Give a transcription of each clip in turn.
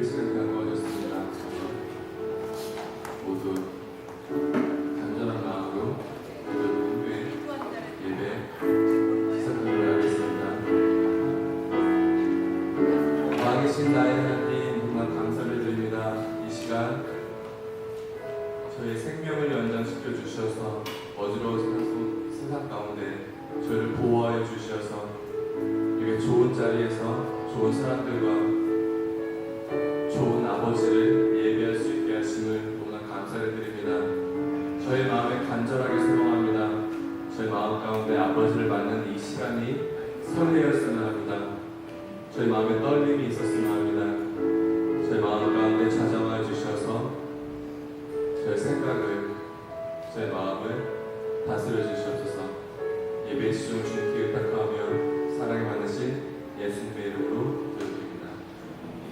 예배 시간 가까워졌습니다. 모두 간절한 마음으로 오늘 예배 시작하도록 하겠습니다. 왕이신 나의 하나님, 정말 감사를 드립니다. 이 시간 저의 생명을 연장시켜 주셔서 어지러운 세상 가운데 저를 보호하여 주셔서 이렇게 좋은 자리에서 좋은 사람들과 좋은 아버지를 예배할 수 있게 하심을 너무나 감사를 드립니다. 저의 마음에 간절하게 소망합니다. 저의 마음 가운데 아버지를 만나는 이 시간이 설레었으면 합니다. 저의 마음에 떨림이 있었으면 합니다. 저의 마음 가운데 찾아와 주셔서 저의 생각을, 저의 마음을 다스려 주시옵소서. 예배 시중 주님께 의탁하며 사랑이 많으신 예수님의 이름으로 기도드립니다.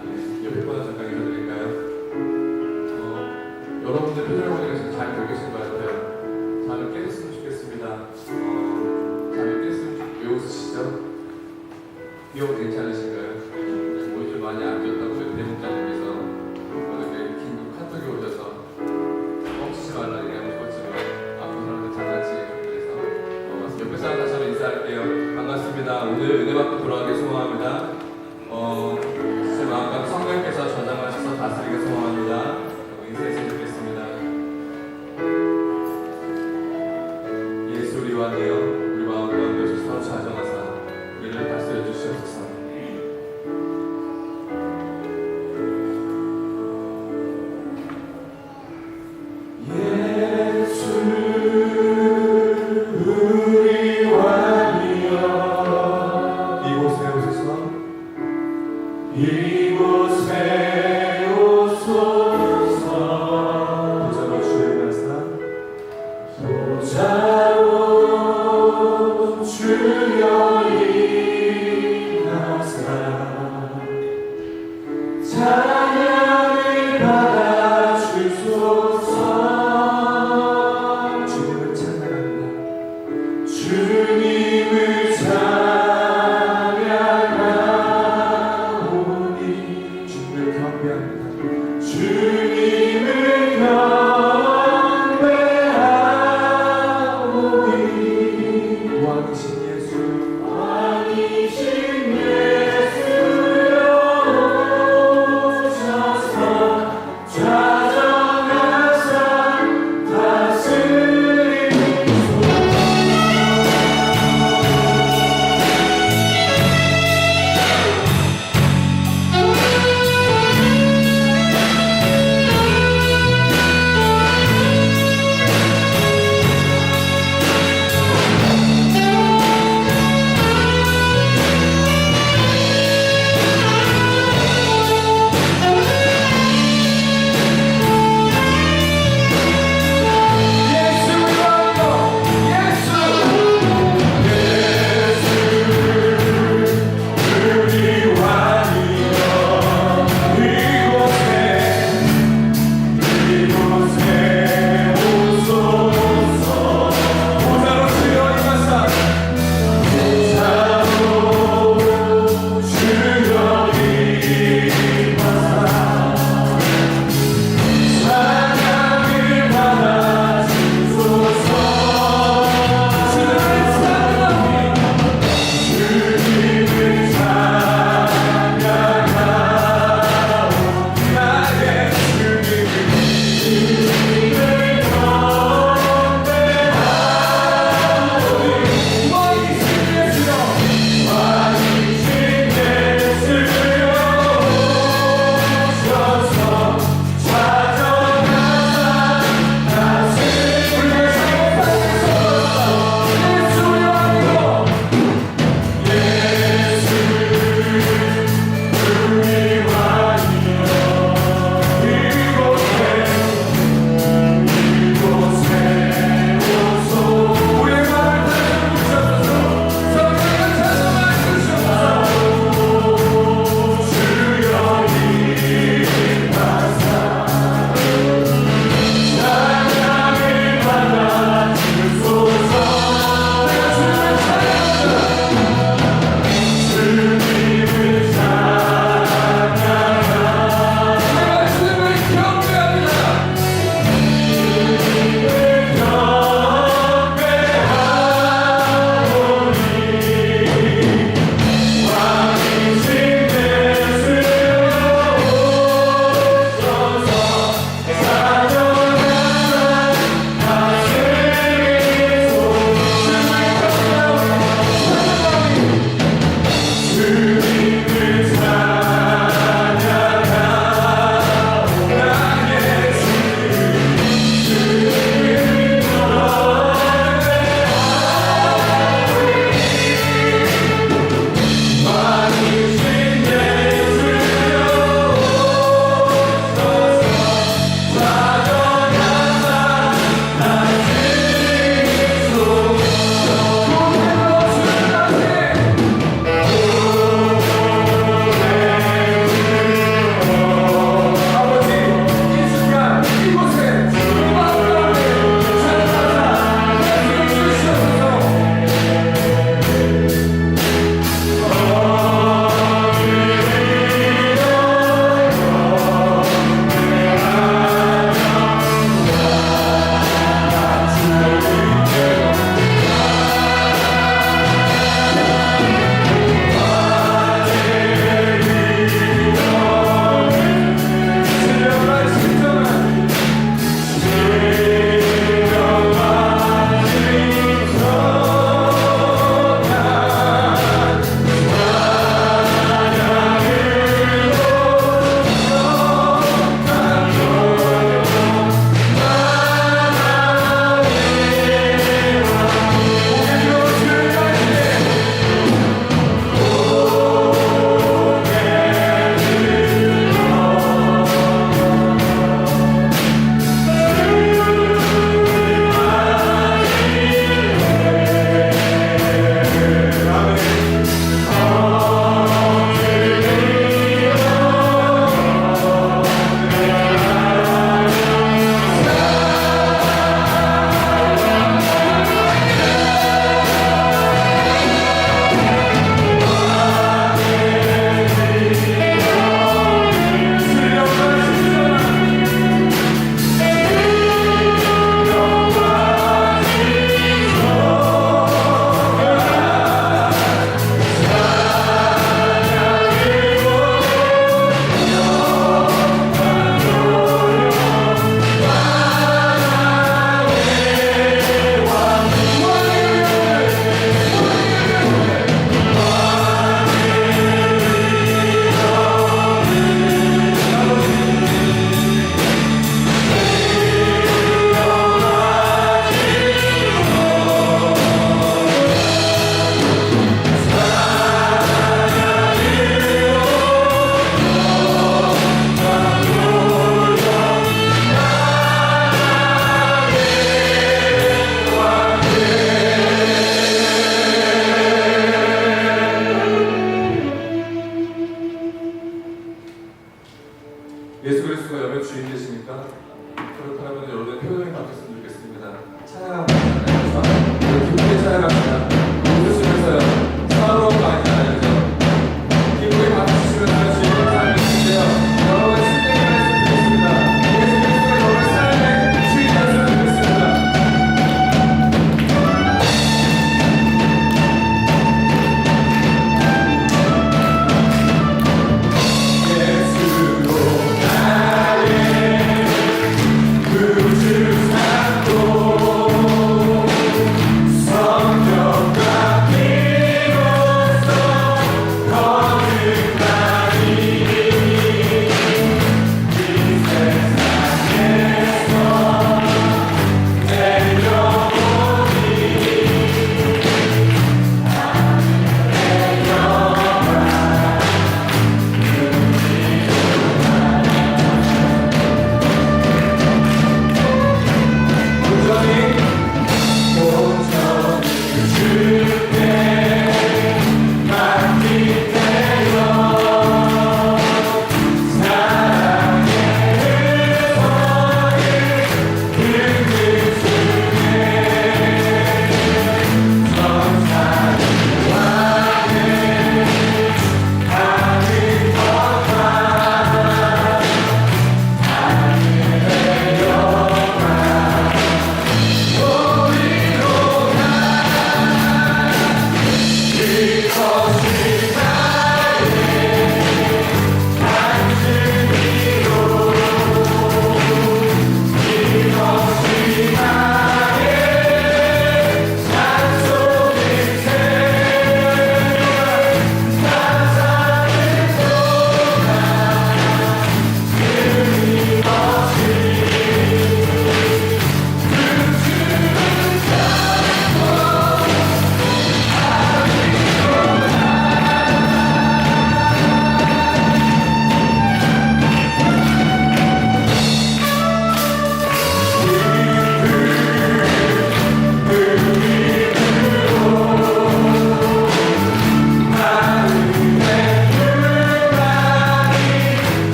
아멘. 옆에 번호 잠깐 읽어드릴까요? 여러분들 표정을 보니까 잘 들고 계신 것 같아요. 잠을 깨셨으면 좋겠습니다. 잠을 깼으면 왜 웃으시죠? 기억 괜찮으신가요? 몸이 좀 많이 안 좋다고 대목장님께서 오늘 긴급 카톡이 오셔서 멈추지 말라 얘기하고 싶었지만 아픈 사람들 장난치게 그래서 옆에 사람 다시 한번 인사할게요. 반갑습니다. 오늘 은혜 받고 돌아가기 소망합니다. 제 마음과 성령께서 전장하셔서 다스리게 소망합니다. 인사했으면 좋겠습니다. 예수 우리와 되어 우리 마음 가운데 오셔서 좌정하사 이를 다스려 주시옵소서. 왕이신 예수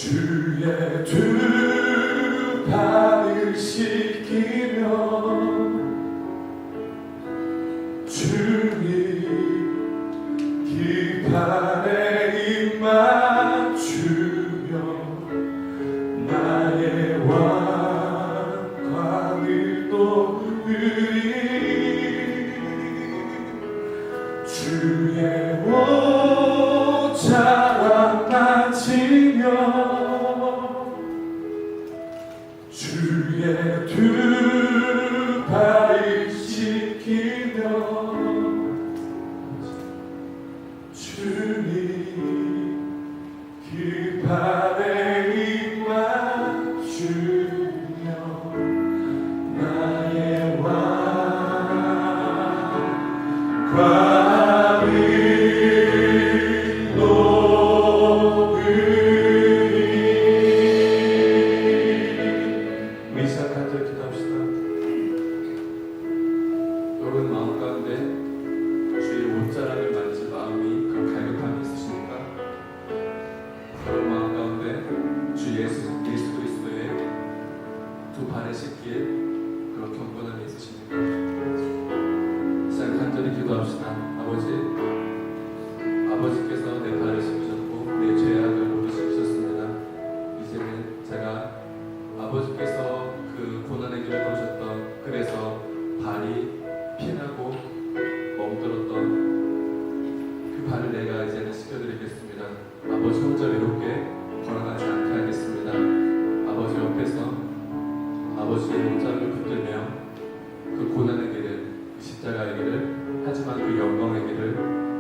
주의 두 발을 씻기며 주님 기판에 입 맞추며 나의 왕관을 놓으리 주의 옷자락 만지며 주의 두 발을 씻기며 주님 기판에 입 맞추며 나의 왕관을 놓으리. 우리 시간 간절히 기도합시다. 여러분 마음 가운데 주의 옷자락을 만질 마음이 그런 갈급함이 있으십니까? 여러분 마음 가운데 주 예수 그리스도의 두 발에 씻길 그런 경건함이 있으십니까? 시간 간절히 기도합시다. 아버지께서 내 발을 씻으셨고 내 죄악을 모두 씻으셨습니다. 이제는 제가 아버지께서 그 고난의 길을 걸으셨던 그래서 발이 피나고 멍들었던 그 발을 내가 이제는 씻겨드리겠습니다. 아버지 혼자 외롭게 걸어가지 않게 하겠습니다. 아버지 옆에서 아버지의 옷자락을 붙들며 그 고난의 길을, 그 십자가의 길을, 하지만 그 영광의 길을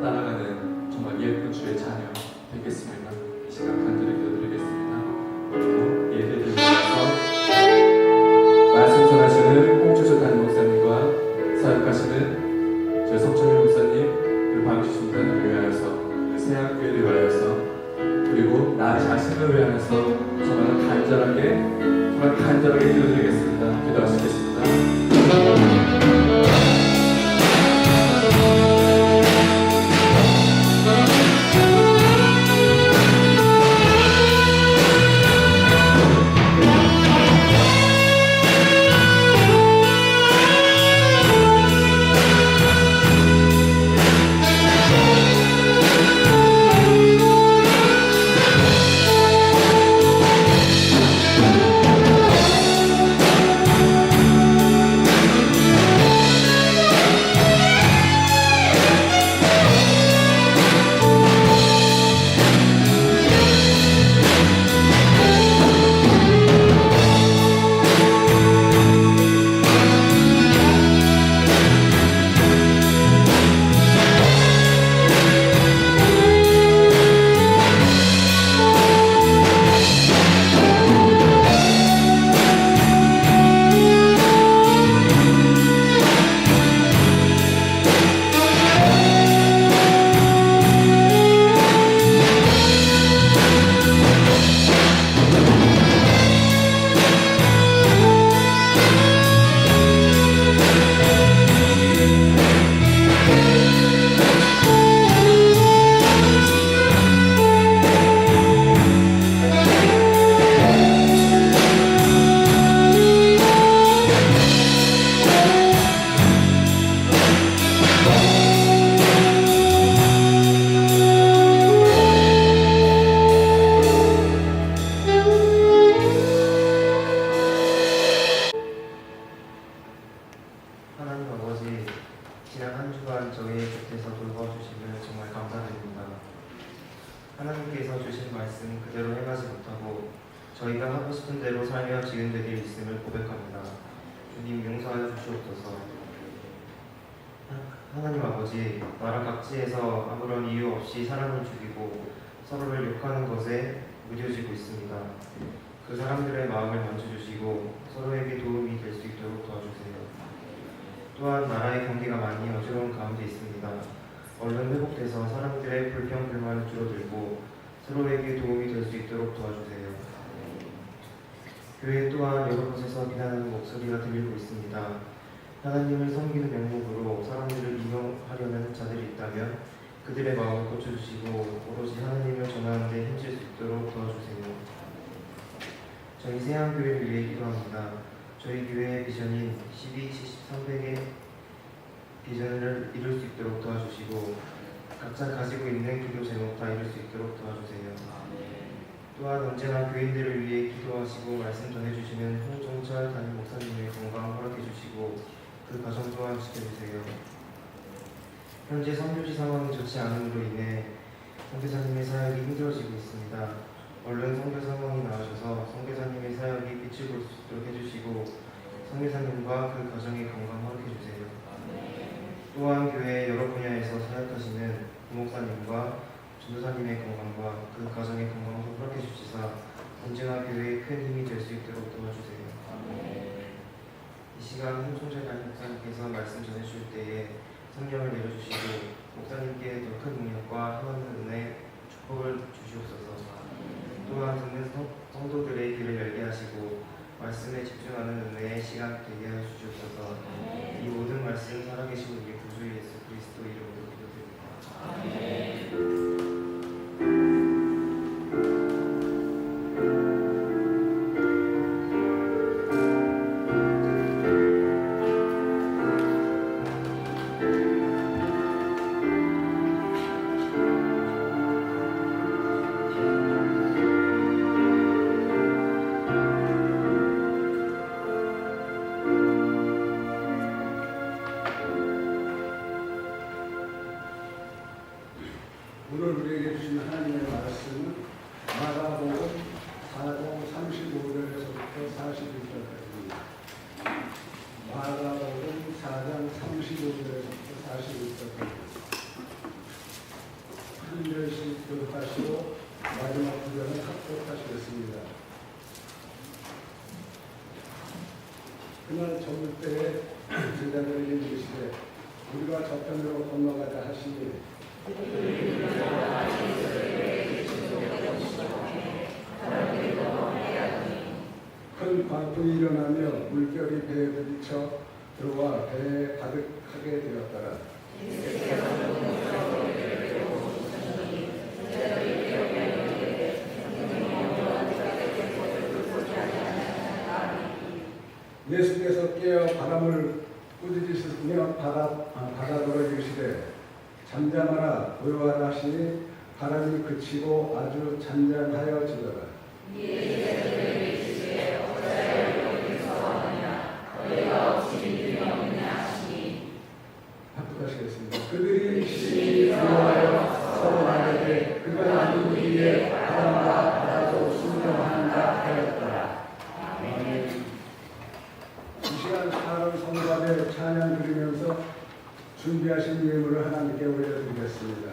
따라가는 정말 예쁜 주의 자녀 되겠습니다. 이 시간 간절히 기도드리겠습니다. 그리고 예배를 위해서 말씀 전하시는 홍주석 담임 목사님과 사역하시는 저희 성철민 목사님, 그리고 박유시 목사님을 위하여서, 세학교회를 위하여서, 그리고 나 자신을 위하여서 정말 간절하게 기도드리겠습니다. 기도하시겠습니다. 하나님께서 주신 말씀 그대로 행하지 못하고 저희가 하고 싶은 대로 살며 지은 데들이 있음을 고백합니다. 주님 용서하여 주시옵소서. 하나님 아버지, 나라 각지에서 아무런 이유 없이 사람을 죽이고 서로를 욕하는 것에 무뎌지고 있습니다. 그 사람들의 마음을 만져주시고 서로에게 도움이 될 수 있도록 도와주세요. 또한 나라의 경기가 많이 어지러운 가운데 있습니다. 얼른 회복돼서 사람들의 불평, 불만을 줄어들고 서로에게 도움이 될 수 있도록 도와주세요. 교회 또한 여러 곳에서 비난하는 목소리가 들리고 있습니다. 하나님을 섬기는 명목으로 사람들을 이용하려는 자들이 있다면 그들의 마음을 고쳐주시고 오로지 하나님을 전하는 데 힘쓸 수 있도록 도와주세요. 저희 세안교회를 위해 기도합니다. 저희 교회의 비전인 12-7300의 비전을 이룰 수 있도록 도와주시고 각자 가지고 있는 기도 제목 다 이룰 수 있도록 도와주세요. 또한 언제나 교인들을 위해 기도하시고 말씀 전해주시는 홍종철 담임 목사님의 건강 허락해주시고 그 가정 또한 지켜주세요. 현재 선교지 상황이 좋지 않음으로 인해 선교사님의 사역이 힘들어지고 있습니다. 얼른 선교 상황이 나아져서 선교사님의 사역이 빛을 볼 수 있도록 해주시고 선교사님과 그 가정의 건강 허락해주세요. 또한 교회 여러 분야에서 사역하시는 부목사님과 전도사님의 건강과 그 가정의 건강도 허락해 주시사 언제나 교회에 큰 힘이 될 수 있도록 도와주세요. 이 시간 홍총재 담임 목사님께서 말씀 전해주실 때에 성령을 내려주시고 목사님께 더 큰 능력과 힘없는 은혜, 축복을 주시옵소서. 또한 듣는 성도들의 귀를 열게 하시고 말씀에 집중하는 은혜의 시간 되게 하여 주시옵소서. 이 모든 말씀 살아계신 우리 구주 예수 그리스도 이름으로 기도드립니다. 오늘 우리에게 주신 하나님의 말씀은 마가복음 4장 35절에서부터 41절까지입니다. 마가복음 4장 35절에서부터 41절까지 한 절씩 교독하시고 마지막 구절은 합독하시겠습니다. 그날 저물 때에 제자들이 이르시되 우리가 저편으로 건너가자 하시니 큰 광풍이 일어나며 물결이 배에 부딪혀 들어와 배에 가득하게 되었더라. 예수께서 깨어 바람을 꾸짖으시며 바다로 이르시되 잠잠하라 고요하라 하시니 바람이 그치고 아주 잔잔하여지더라. 합독하시겠습니다. 그들이 심히 두려워하여 서로 말하되 그가 누구기에 바람과 바다도 순종한다 하였더라. 아멘. 이 시간 사람 성가대 찬양 드리면서 준비하신 예물을 하나님께 올려드리겠습니다.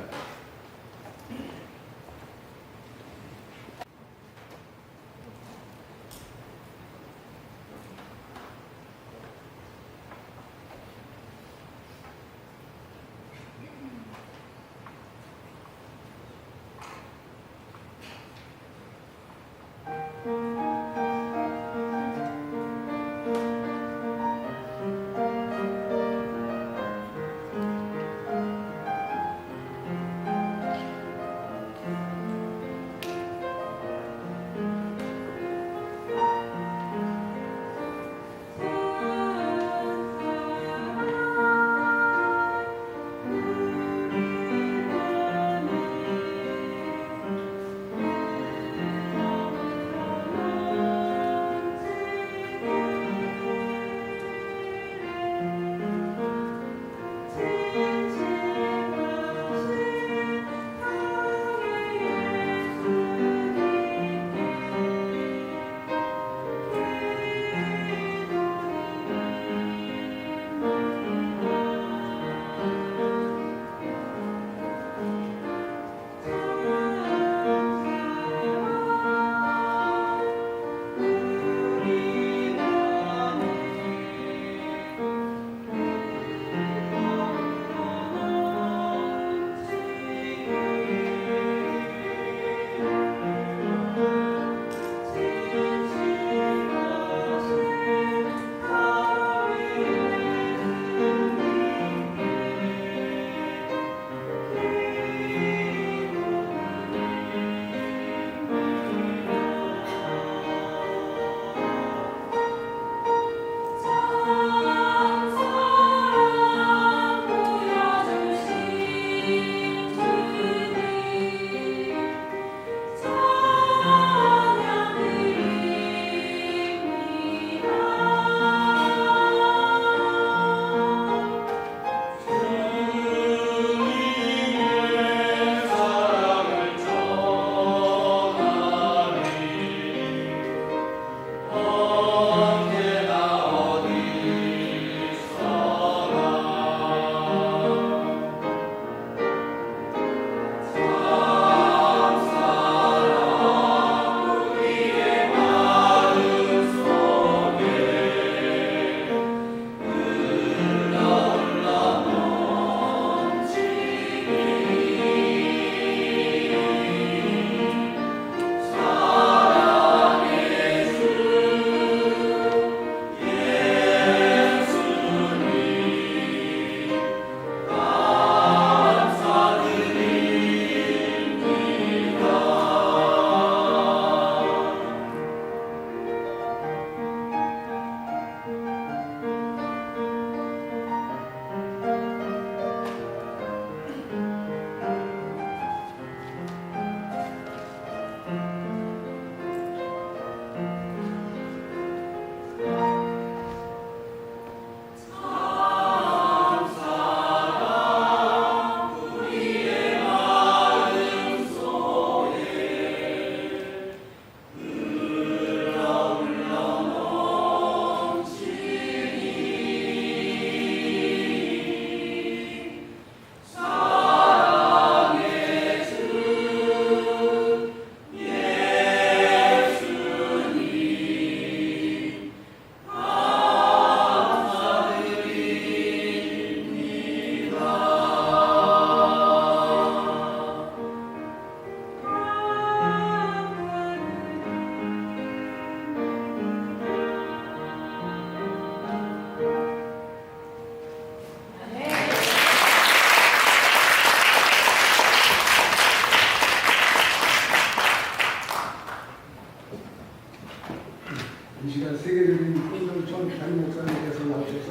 나오셔서 세계적인 kun들촌 담임 목사님께서 나오셔서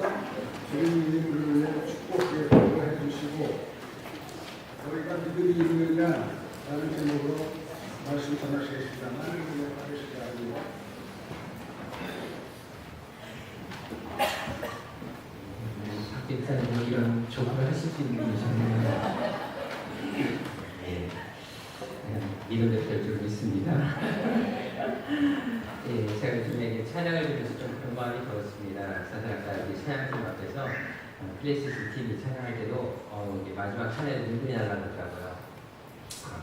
주님을 위해 축복해 주시고 우리가 믿음이 있느냐라는 제목으로 말씀 전하시겠습니다. 많은 분들 받으시기 바랍니다. 박진사님 이런 조언을 하실 수 있는 분이셨네요. 믿음 될 줄 믿습니다. 제가 요즘에 찬양을 들으면서 좀 그런 마음이 들었습니다. 사실 아까 우리 찬양팀 앞에서 플레이스스 팀이 찬양할 때도 이게 마지막 찬양에 눈물이 날라오더라고요.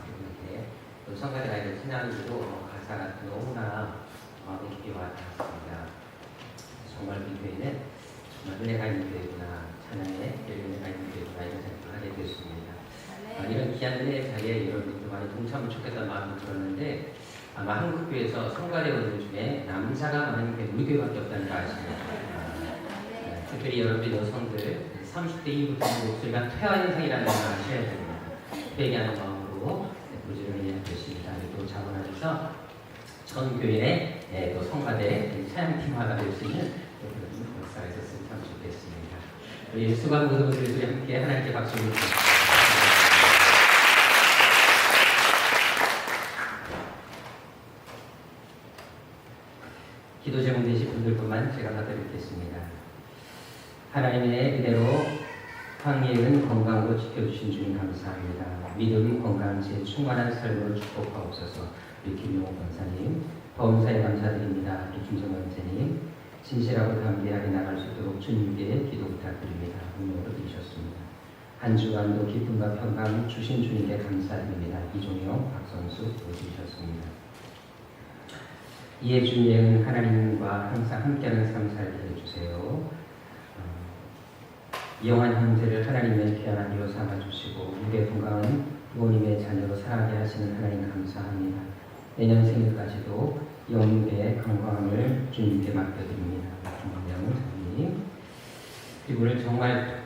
이렇게 또 성가대 가이드 찬양도 가사가 너무나 마음에 깊게 와닿았습니다. 정말 우리 교회는 정말 은혜가 있는 교회구나, 찬양에 은혜가 있는 교회구나 이런 생각을 하게 되었습니다. 이런 귀한 은혜의 자리에 여러분들도 많이 동참을 좋겠다는 마음이 들었는데 아마 한국교회에서 성가대원들 중에 남자가 많은 게 우리 교회밖에 없다는 거 아시죠? 특별히 여러분들 여성들 30대 이후부터 목소리가 퇴화 현상이라는 걸 아셔야 됩니다. 회개하는 마음으로 부지런히 해야 되십니다. 또 자원하셔서 전 교회의 또 성가대 찬양팀화가 될 수 있는 역사가 있었으면 참 좋겠습니다. 우리 수강 모두들이 함께 하나님께 박수를 드립니다. 기도 제목 되신 분들뿐만 제가 받아드리겠습니다. 하나님의 은혜로 황예은 건강으로 지켜주신 주님 감사합니다. 믿음, 건강체, 충만한 삶으로 축복하옵소서. 우리 김용호 권사님, 범사에 감사드립니다. 우리 김정원 선생님, 진실하고 담대하게 나갈 수 있도록 주님께 기도 부탁드립니다. 운명으로 드리셨습니다. 한 주간도 기쁨과 평강 주신 주님께 감사드립니다. 이종영, 박선수 도와주셨습니다. 이에 주님은 하나님과 항상 함께하는 삶 살게 해주세요. 영한 형제를 하나님의 귀한 아들로 삼아주시고 육의 건강은 부모님의 자녀로 살아가게 하시는 하나님 감사합니다. 내년 생일까지도 영육의 건강을 주님께 맡겨드립니다. 김광명 선생님, 그리고 오늘 정말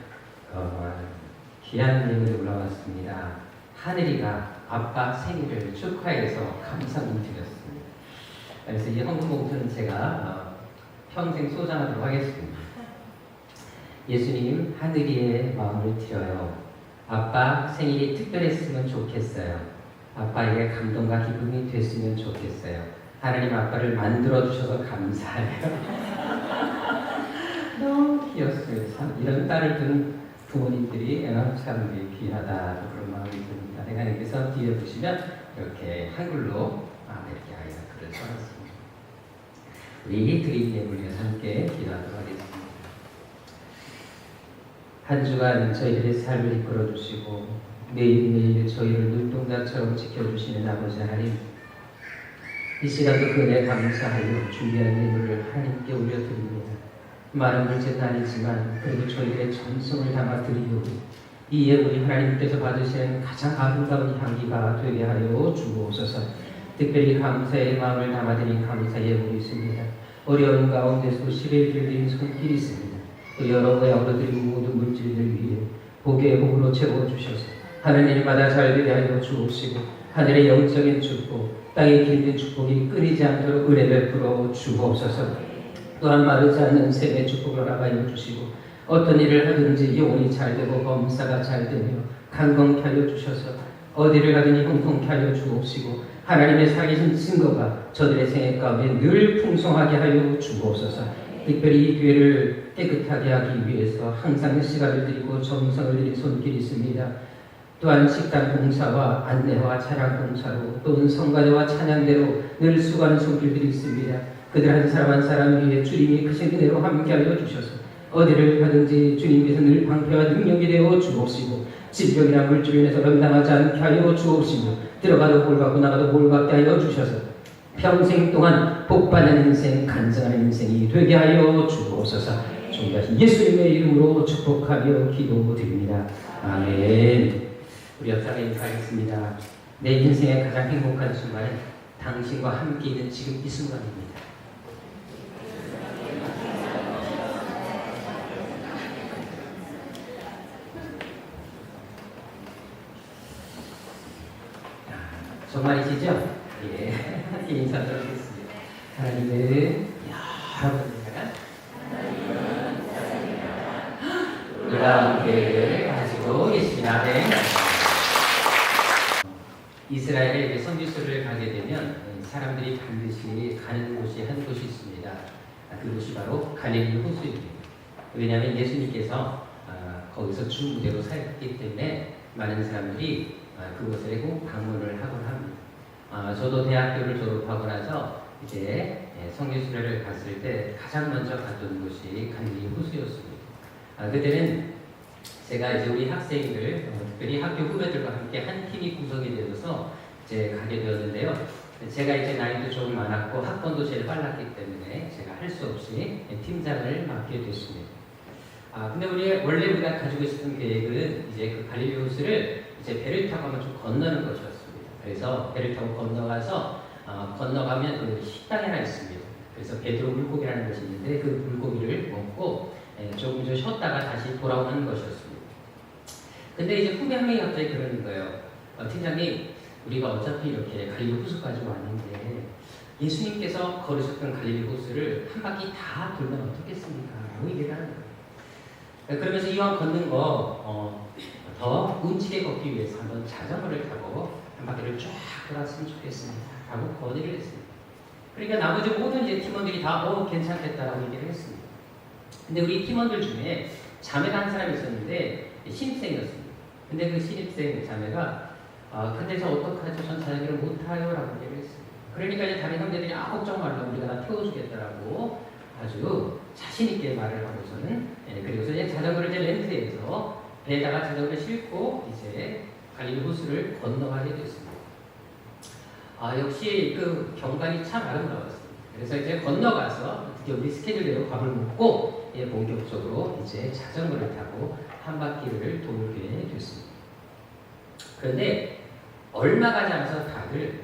귀한 예물이 올라왔습니다. 하늘이가 아빠 생일을 축하해서 감사를 드렸습니다. 그래서 이 헌금 봉투는 제가 평생 소장하도록 하겠습니다. 예수님, 하늘이의 마음을 드려요. 아빠 생일이 특별했으면 좋겠어요. 아빠에게 감동과 기쁨이 됐으면 좋겠어요. 하나님 아빠를 만들어주셔서 감사해요. 너무 귀엽습니다. 이런 딸을 둔 부모님들이 참 귀하다 그런 마음이 듭니다. 하나님께서 뒤에 보시면 이렇게 한글로 이렇게 아이가 글을 써놨습니다. 우리 드림 예물 위해서 함께 기도하도록 하겠습니다. 한 주간 저희들의 삶을 이끌어 주시고 매일매일 저희를 눈동자처럼 지켜주시는 아버지 하나님, 이 시간도 그 은혜 감사하여 준비한 예물을 하나님께 올려드립니다. 많은 물질은 아니지만 그래도 저희들의 정성을 담아 드리오니 이 예물이 하나님께서 받으시는 가장 아름다운 향기가 되게 하여 주옵소서. 특별히 감사의 마음을 담아드린 감사 예물이 있습니다. 어려운 가운데서 11일 드린 손길이 있습니다. 또 여러 가지로 드린 모든 물질들 위해 복의 복으로 채워주셔서 하늘의 일마다 잘 되게 하여 주옵시고 하늘의 영적인 축복, 땅의 길든 축복이 끊이지 않도록 은혜 베풀어 주옵소서. 또한 마르지 않는 샘의 축복을 허락하여 주시고 어떤 일을 하든지 영혼이 잘되고 범사가 잘되며 강건케 하여 주셔서 어디를 가든지 형통케 하여 주옵시고 하나님의 살아계신 증거가 저들의 생애 가운데 늘 풍성하게 하여 주옵소서. 특별히 이 교회를 깨끗하게 하기 위해서 항상 시간을 드리고 정성을 들인 손길이 있습니다. 또한 식당 봉사와 안내와 차량 봉사로 또는 성가대와 찬양대로 늘 수고하는 손길들이 있습니다. 그들 한 사람 한 사람 위에 주님이 크신 은혜로 함께하여 주셔서 어디를 가든지 주님께서 늘 방패와 능력이 되어 주옵시고 질병이나 물질로 인해서 변당하지 않게 하여 주옵시고 들어가도 볼받고 나가도 볼받게 하여 주셔서 평생 동안 복받는 인생, 간증하는 인생이 되게 하여 주옵소서. 존귀하신 예수님의 이름으로 축복하며 기도드립니다. 아멘. 우리 옆사람 인사하겠습니다. 내 인생의 가장 행복한 순간은 당신과 함께 있는 지금 이 순간입니다. 정말이시죠? 예. 함께 인사드리겠습니다. 하나님은 여러분들 놀라운 계획을 가지고 계십니다. 네. 이스라엘에 선지서를 가게 되면 사람들이 반드시 가는 곳이 한 곳이 있습니다. 그곳이 바로 갈릴리 호수입니다. 왜냐하면 예수님께서 거기서 주 무대로 살았기 때문에 많은 사람들이 그곳에 꼭 방문을 하곤 합니다. 저도 대학교를 졸업하고 나서 이제 성지순례를 갔을 때 가장 먼저 갔던 곳이 갈릴리 호수였습니다. 그때는 제가 이제 우리 학생들, 특별히 학교 후배들과 함께 한 팀이 구성이 되어서 이제 가게 되었는데요. 제가 이제 나이도 좀 많았고 학번도 제일 빨랐기 때문에 제가 할 수 없이 팀장을 맡게 됐습니다. 근데 원래 우리가 가지고 있었던 계획은 이제 그 갈릴리 호수를 이제 배를 타고 한번 좀 건너는 것이었습니다. 그래서 배를 타고 건너가서 건너가면 그 식당이 하나 있습니다. 그래서 베드로 물고기라는 것이 있는데 그 물고기를 먹고 조금 좀 쉬었다가 다시 돌아오는 것이었습니다. 근데 이제 후배 한 명이 갑자기 그러는 거예요. 팀장님, 우리가 어차피 이렇게 갈릴리 호수까지 왔는데 예수님께서 걸으셨던 갈릴리 호수를 한 바퀴 다 돌면 어떻겠습니까? 라고 얘기를 하는 거예요. 그러면서 이왕 걷는 거 더 운치게 걷기 위해서 한번 자전거를 타고 한 바퀴를 쫙 돌았으면 좋겠습니다. 라고 건의를 했습니다. 그러니까 나머지 모든 이제 팀원들이 다 괜찮겠다라고 얘기를 했습니다. 근데 우리 팀원들 중에 자매가 한 사람이 있었는데 신입생이었습니다. 근데 그 신입생 자매가 근데 저 어떡하죠? 전 자전거를 못 타요. 라고 얘기를 했습니다. 그러니까 이제 다른 형제들이 걱정 말라. 우리가 다 태워주겠다라고 아주 자신있게 말을 하고서는 그리고서 이제 자전거를 이제 렌트해서 배에다가 자전거를 싣고 이제 갈릴리 호수를 건너가게 됐습니다. 역시 그 경관이 참 아름다웠습니다. 그래서 이제 건너가서 드디어 우리 스케줄대로 밥을 먹고 본격적으로 이제 자전거를 타고 한 바퀴를 돌게 됐습니다. 그런데 얼마 가지 않아서 다들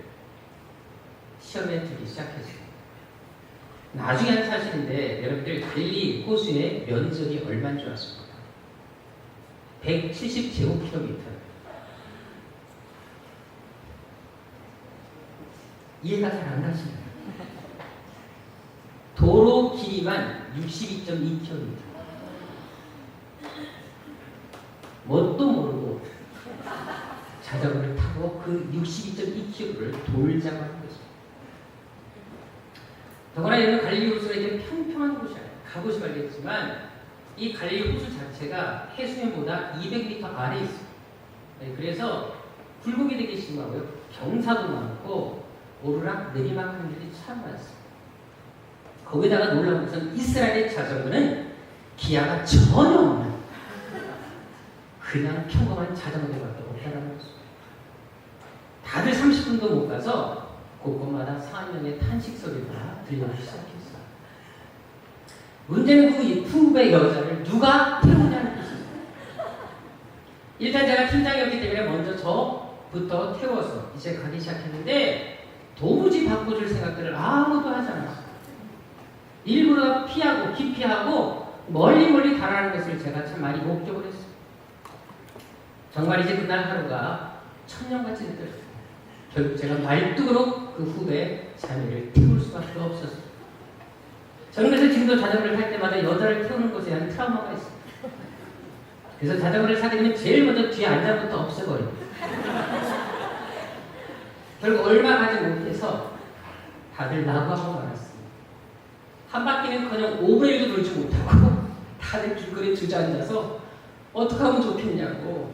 시험에 들기 시작했습니다. 나중에 한 사실인데 여러분들 갈릴리 호수의 면적이 얼마인 줄 아십니까? 170제곱킬로미터. 이해가 잘 안 가시나요? 도로 길이만 62.2km. 뭣도 모르고 자전거를 타고 그 62.2km를 돌자고 하는 것입니다. 더구나 여러분 갈릴리 호수가 이렇게 평평한 곳이 아니에요. 가보시 알겠지만 이 갈릴리 호수 자체가 해수면보다 200m 아래에 있습니다. 그래서 굴곡이 되게 심하고요. 경사도 많고 오르락 내리막 하는 일이 참 많습니다. 거기다가 놀라운 것은 이스라엘의 자전거는 기아가 전혀 없는 그냥 평범한 자전거들밖에 없다는 것입니다. 다들 30분도 못 가서 곳곳마다 4명의 탄식 소리가 들려오기 시작했어요. 문제는 그 후배 여자를 누가 태우냐는 것입니다. 일단 제가 팀장이었기 때문에 먼저 저부터 태워서 이제 가기 시작했는데 도무지 바꿔줄 생각들을 아무도 하지 않았어요. 일부러 피하고 기피하고 멀리 가라는 것을 제가 참 많이 목격을 했어요. 정말 이제 그날 하루가 천년같이 느껴졌어요. 결국 제가 말뚝으로 그 후배 자매를 태울 수밖에 없었어요. 저는 그래서 지금도 자전거를 탈 때마다 여자를 태우는 것에 대한 트라우마가 있어요. 그래서 자전거를 사게 되면 제일 먼저 뒤에 앉아부터 없애버려요. 결국 얼마 가지 못해서 다들 나가고 말았습니다. 한 바퀴는커녕 5분의 1도 돌지 못하고 다들 길거리에 주저앉아서 어떻게 하면 좋겠냐고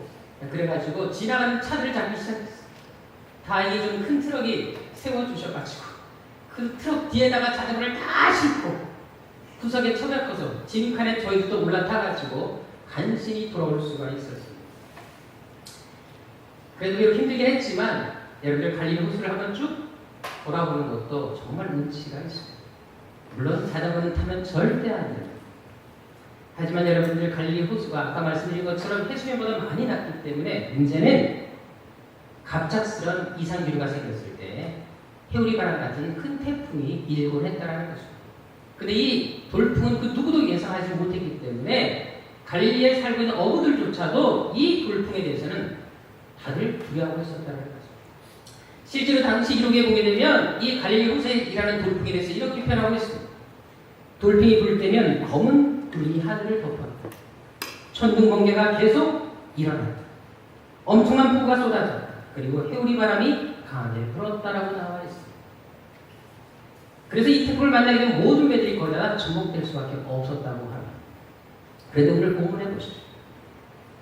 그래가지고 지나가는 차들을 잡기 시작했어요. 다행히 좀 큰 트럭이 세워주셔가지고 그 트럭 뒤에다가 자전거를 다 싣고 구석에 처박혀서 진칸에 저희도 또 올라타가지고 간신히 돌아올 수가 있었습니다. 그래도 비록 힘들긴 했지만 여러분들 갈릴리 호수를 한번 쭉 돌아보는 것도 정말 운치가 있습니다. 물론 자전거는 타면 절대 안 됩니다. 하지만 여러분들 갈릴리 호수가 아까 말씀드린 것처럼 해수면보다 많이 낮기 때문에 문제는 갑작스런 이상기류가 생겼을 때 해오리바람 같은 큰 태풍이 일곤 했다라는 것입니다. 근데 이 돌풍은 그 누구도 예상하지 못했기 때문에 갈릴리에 살고 있는 어부들조차도 이 돌풍에 대해서는 다들 두려워하고 있었다는 것입니다. 실제로 당시 기록에 보게 되면 이 갈릴리 호수에 일하는 돌풍에 대해서 이렇게 표현하고 있습니다. 돌풍이 불 때면 검은 불이 하늘을 덮었다. 천둥 번개가 계속 일어났다. 엄청난 폭우가 쏟아졌다. 그리고 해오리 바람이 강하게 불었다라고 나와 있습니다. 그래서 이 태풍을 만나게 된 모든 배들이 거의 다 전복될 수밖에 없었다고 합니다. 그런데 오늘 본문에 보시죠.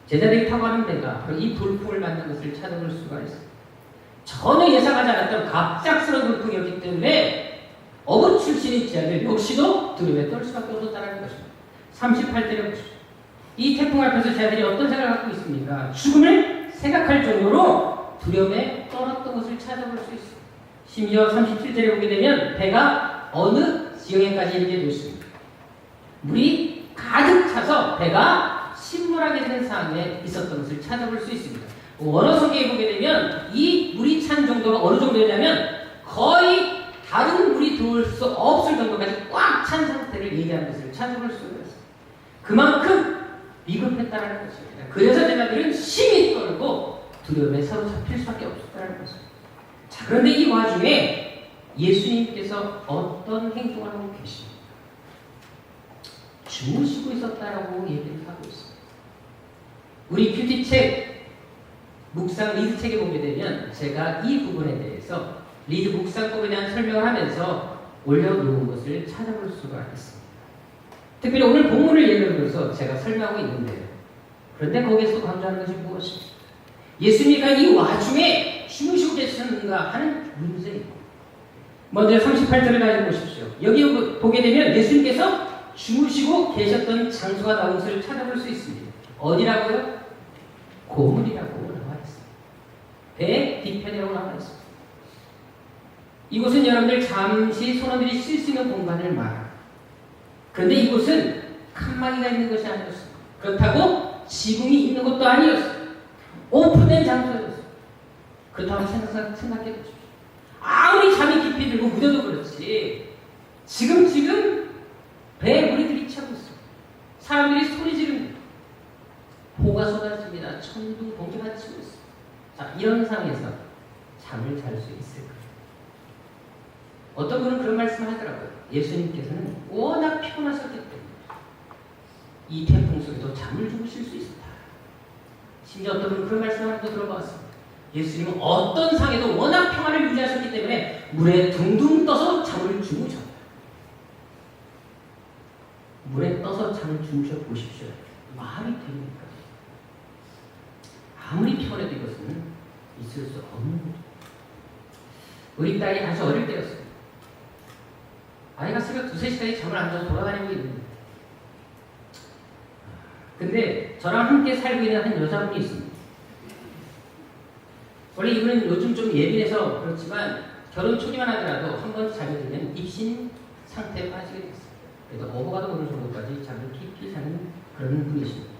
제자들이 타고 가는 배가 바로 이 돌풍을 만난 것을 찾아볼 수가 있습니다. 전혀 예상하지 않았던 갑작스러운 돌풍이었기 때문에 어부 출신인 제자들 역시도 두려움에 떨 수밖에 없었다는 것입니다. 38절에 보십시오. 이 태풍 앞에서 제자들이 어떤 생각을 갖고 있습니까? 죽음을 생각할 정도로 두려움에 떨었던 것을 찾아볼 수 있습니다. 심지어 37절에 보게 되면 배가 어느 지역에까지 이르게 되었습니다. 물이 가득 차서 배가 침몰하게 되는 상황에 있었던 것을 찾아볼 수 있습니다. 원어 성경에 보게 되면 이 물이 찬 정도가 어느 정도냐면 거의 다른 물이 들어올 수 없을 정도까지 꽉 찬 상태를 얘기하는 것을 찾아볼 수 있습니다. 그만큼 위급했다는 것입니다. 그래서 제자들은 심히 떨고 두려움에 사로잡힐 수밖에 없었다는 것입니다. 자, 그런데 이 와중에 예수님께서 어떤 행동을 하고 계십니까? 주무시고 있었다라고 얘기를 하고 있습니다. 우리 큐티책 묵상 리드책에 보게 되면 제가 이 부분에 대해서 리드 묵상법에 대한 설명을 하면서 올려놓은 것을 찾아볼 수가 있습니다. 특별히 오늘 본문을 예를 들어서 제가 설명하고 있는데요. 그런데 거기에서 강조하는 것이 무엇입니까? 예수님이 이 와중에 주무시고 계셨는가 하는 문제입니다. 먼저 38절을 가지고 보십시오. 여기 보게 되면 예수님께서 주무시고 계셨던 장소가 나온 것을 찾아볼 수 있습니다. 어디라고요? 고물이라고 나와 있습니다. 배 뒤편이라고 나와 있습니다. 이곳은 여러분들 잠시 선원들이 쉴 수 있는 공간을 말합니다. 그런데 이곳은 칸막이가 있는 것이 아니었습니다. 그렇다고 지붕이 있는 것도 아니었습니다. 오픈된 장소였습니다. 그렇다고 생각해 보십시오. 아무리 잠이 깊이 들고 무뎌도 그렇지 지금 배에 물이 들이차고 있습니다. 사람들이 소리 지릅니다. 호가 쏟아집니다. 천둥 번개가 치고 있습니다. 자, 이런 상황에서 잠을 잘 수 있을까요? 어떤 분은 그런 말씀을 하더라고요. 예수님께서는 워낙 피곤하셨기 때문에 이 태풍 속에도 잠을 주무실 수 있었다. 심지어 어떤 분은 그런 말씀을 하는 거 들어봤습니다. 예수님은 어떤 상황에도 워낙 평안을 유지하셨기 때문에 물에 둥둥 떠서 잠을 주무셨다. 물에 떠서 잠을 주무셔 보십시오. 말이 됩니까? 아무리 피곤해도 이것은 있을 수 없는 거죠. 우리 딸이 아주 어릴 때였습니다. 아이가 새벽 2-3시까지 잠을 안 자고 돌아다니고 있는데 근데 저랑 함께 살고 있는 한 여자분이 있습니다. 원래 이분은 요즘 좀 예민해서 그렇지만 결혼 초기만 하더라도 한 번 잠이 들면 입신 상태에 빠지게 됐어요. 그래서 어부가도 모르는 정도까지 잠을 깊이 자는 그런 분이십니다.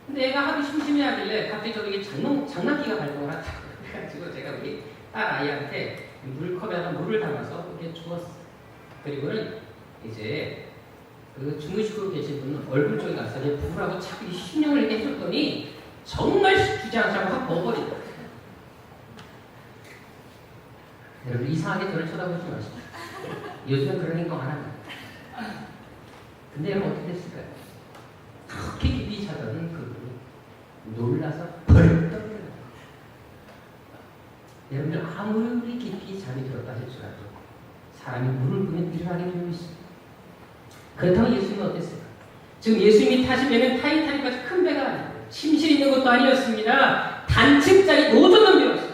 근데 애가 하도 심심해하길래 갑자기 저에게 장난기가 발동을 하더라고요. 그래가지고 제가 우리 딸 아이한테 물컵에다가 물을 담아서 이렇게 주었어요. 그리고는 이제 그 주무시고 계신 분은 얼굴 쪽에 가서 부으라고 자꾸 신용을 이렇게 해줬더니 정말 주저앉아서 확 먹어버리더라고요. 여러분 이상하게 저를 쳐다보지 마시고 요즘은 그런 행동 안 합니다. 근데 여러분 어떻게 됐을까요? 그렇게 깊이 자던 그분이 놀라서 버릇 떠들어요. 여러분들 아무리 깊이 잠이 들었다 할지라도 사람이 물을 부면 일어나게 되어 있습니다. 그렇다면 예수님은 어땠을까? 지금 예수님이 타신 배는 타이타닉까지 큰 배가 아니고 침실 있는 것도 아니었습니다. 단층짜리 노조던 배였습니다.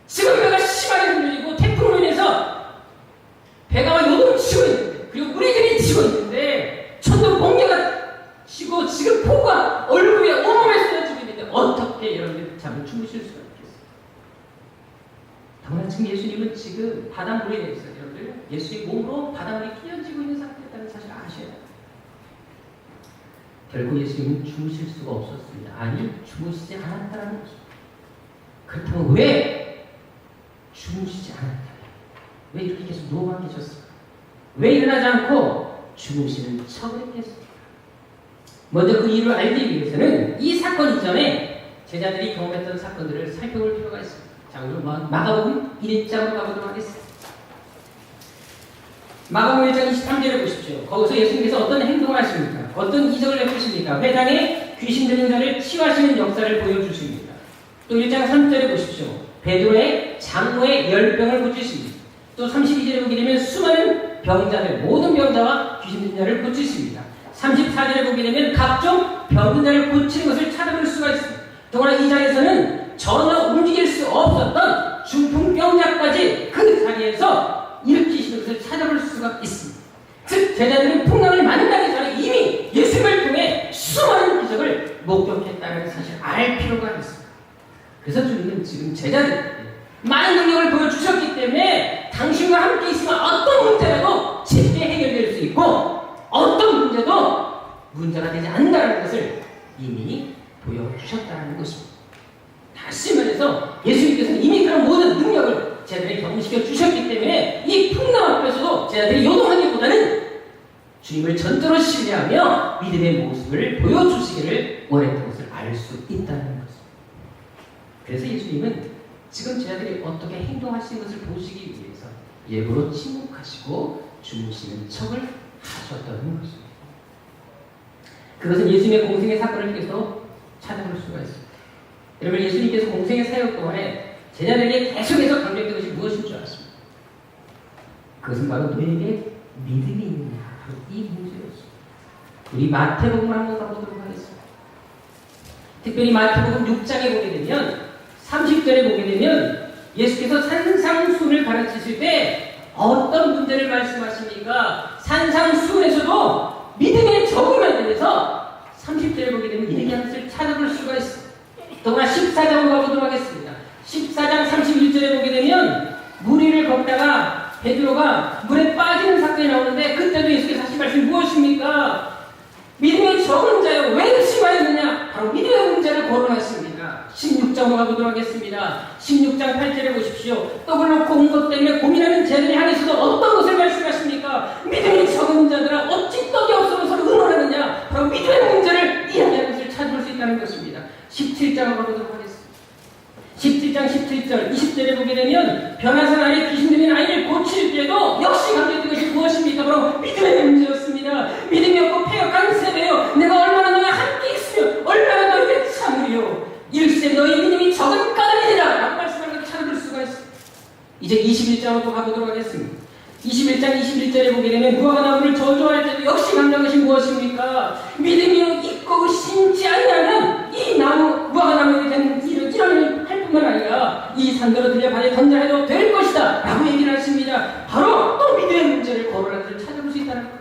지금 배가 심하게 흔들리고 태풍으로 인해서 배가 막 요동치고 있는데 그리고 물이 들이치고 있는데 천둥 번개가 치고 지금 폭우가 얼굴 위에 온몸에 쏟아지고 있는데 어떻게 여러분들 잠을 주무실 수가 있겠어요? 당연히 지금 예수님은 지금 바닷물에 대해서 여러분들 예수의 몸으로 바닷물이 끼어지고 있는 상태였다는 사실을 아셔야 돼요. 결국 예수님은 주무실 수가 없었습니다. 아니 주무시지 않았다는 거죠. 그렇다면 왜 주무시지 않았다? 왜 이렇게 계속 누워만 계셨을까? 왜 일어나지 않고 주무시는 척을 했겠습니까? 먼저 그 이유를 알기 위해서는 이 사건 이전에 제자들이 경험했던 사건들을 살펴볼 필요가 있습니다. 자, 우리 마가복음 1장으로 가보도록 하겠습니다. 마가복음 1장 23절을 보십시오. 거기서 예수님께서 어떤 행동을 하십니까? 어떤 이적을 베푸십니까? 회당에 귀신 들린 자를 치유하시는 역사를 보여주십니다. 또 1장 3절에 보십시오. 베드로의 장모의 열병을 고치십니다. 또 32절에 보게 되면 수많은 병자들, 모든 병자와 귀신 들린 자를 고치십니다. 34절에 보게 되면 각종 병든 자를 고치는 것을 찾아볼 수가 있습니다. 더구나 이 장에서는 전혀 움직일 수 없었던 중풍병자까지 그 자리에서 일으키시는 것을 찾아볼 수가 있습니다. 즉 제자들은 풍랑을 만나기 전에 이미 예수님을 통해 수많은 기적을 목격했다는 사실을 알 필요가 있습니다. 그래서 주님은 지금 제자들에게 많은 능력을 보여주셨기 때문에 당신과 함께 있으면 어떤 문제라도 쉽게 해결될 수 있고 어떤 문제도 문제가 되지 않는다는 것을 이미 보여주셨다는 것입니다. 다시 말해서 예수님께서는 이미 그런 모든 능력을 제자들에게 경험시켜 주셨기 때문에 이 풍랑 앞에서도 제자들이 요동하기보다는 주님을 전적으로 신뢰하며 믿음의 모습을 보여주시기를 원했던 것을 알 수 있다는 것입니다. 그래서 예수님은 지금 제자들이 어떻게 행동하시는 것을 보시기 위해서 일부러 침묵하시고 주무시는 척을 하셨다는 것입니다. 그것은 예수님의 공생의 사건을 통해서 찾아볼 수가 있습니다. 여러분 예수님께서 공생의 사역 동안에 제자들에게 계속해서 강조했던 것이 무엇인 줄 아십니까? 그것은 바로 너에게 믿음이 있느냐 바로 이 문제였습니다. 우리 마태복음을 한번 가보도록 하겠습니다. 특별히 마태복음 6장에 보게 되면 30절에 보게 되면 예수께서 산상수훈을 가르치실 때 어떤 문제를 말씀하십니까? 산상수훈에서도 믿음의 적응에 대해서 30절에 보게 되면 얘기하는 것을 찾아볼 수가 있습니다. 더구나 14장으로 가보도록 하겠습니다. 14장 31절에 보게 되면 물 위를 걷다가 베드로가 물에 빠지는 사건이 나오는데 그때도 예수께서 하신 말씀이 무엇입니까? 믿음의 적은 자여 왜 의심하였느냐? 바로 믿음의 문제를 거론하십니다. 16장으로 가보도록 하겠습니다. 16장 8절에 보십시오. 떡을 놓고 온 것 때문에 고민하는 자들이 향해서도 어떤 것을 말씀하십니까? 믿음이 적은 자들아 어찌 떡이 없어서 서로 의논하느냐? 바로 믿음의 문제를 이야기하는 것을 찾을 수 있다는 것입니다. 17장으로 가보도록 하겠습니다. 17장 17절 20절에 보게 되면 변화산 아래 귀신 들린 아이를 고칠 때도 역시 강조했던 것이 무엇입니까? 바로 믿음의 문제였습니다. 믿음이 없고 패역한 세대여 내가 얼마나 너희와 함께 있으며 얼마나 너희에게 참으리요 일세 너희 믿음이 적은 까닭이니라 라고 말씀하는 것을 찾아볼 수가 있습니다. 이제 21장으로 가보도록 하겠습니다. 21장 21절에 보게 되면 무화과 나무를 저주할 때도 역시 강조한 것이 무엇입니까? 믿음이 있고 신지 않냐면 이 나무 무화과 나무에 대한 이런 할 뿐만 아니라 이 산더러 들려 바다에 던져 해도 될 것이다 라고 얘기를 하십니다. 바로 또 믿음의 문제를 거론하는 것을 찾아볼 수 있다는 거죠.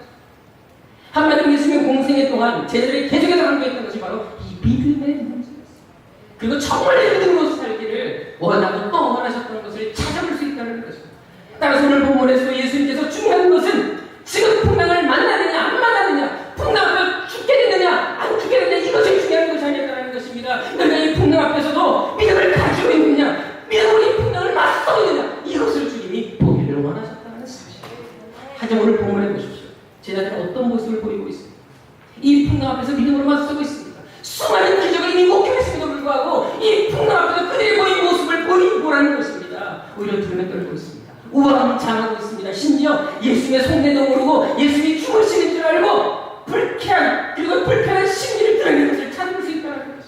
한마디로 예수님의 공생애 동안 제자들이 계속해서 강조했던 것이 바로 이 믿음의 문제였습니다. 그리고 정말 믿음으로 살기를 원하고 또 원하셨던 것을 찾아볼 수 있다는 것입니다. 따라서 오늘 본문에서 예수님께서 중요한 것은 지금 풍랑을 만나느냐 안 만나느냐 풍랑 앞에 죽게 되느냐 안 죽게 되느냐 이것이 중요한 것이 아니었다는 것입니다. 너희가 이 풍랑 앞에서도 믿음을 가지고 있느냐 믿음으로 이 풍랑을 맞서 있느냐 이것을 주님이 보기를 원하셨다는 사실이에요. 하지만 오늘 본문에 보십시오. 제자들은 어떤 모습을 보이고 있습니다. 이 풍랑 앞에서 믿음으로 맞서고 있습니다. 수많은 기적을 이미 목격했음에도 불구하고 이 풍랑 앞에서 그들이 보인 모습을 보라는 것입니다. 오히려 두려움에 떨고 있습니다. 우왕좌왕하고 있습니다. 심지어 예수님의 속내도 모르고 예수님이 주무시는 줄 알고 불쾌한 심리를 드러내는 것을 찾을 수 있다는 것입니다.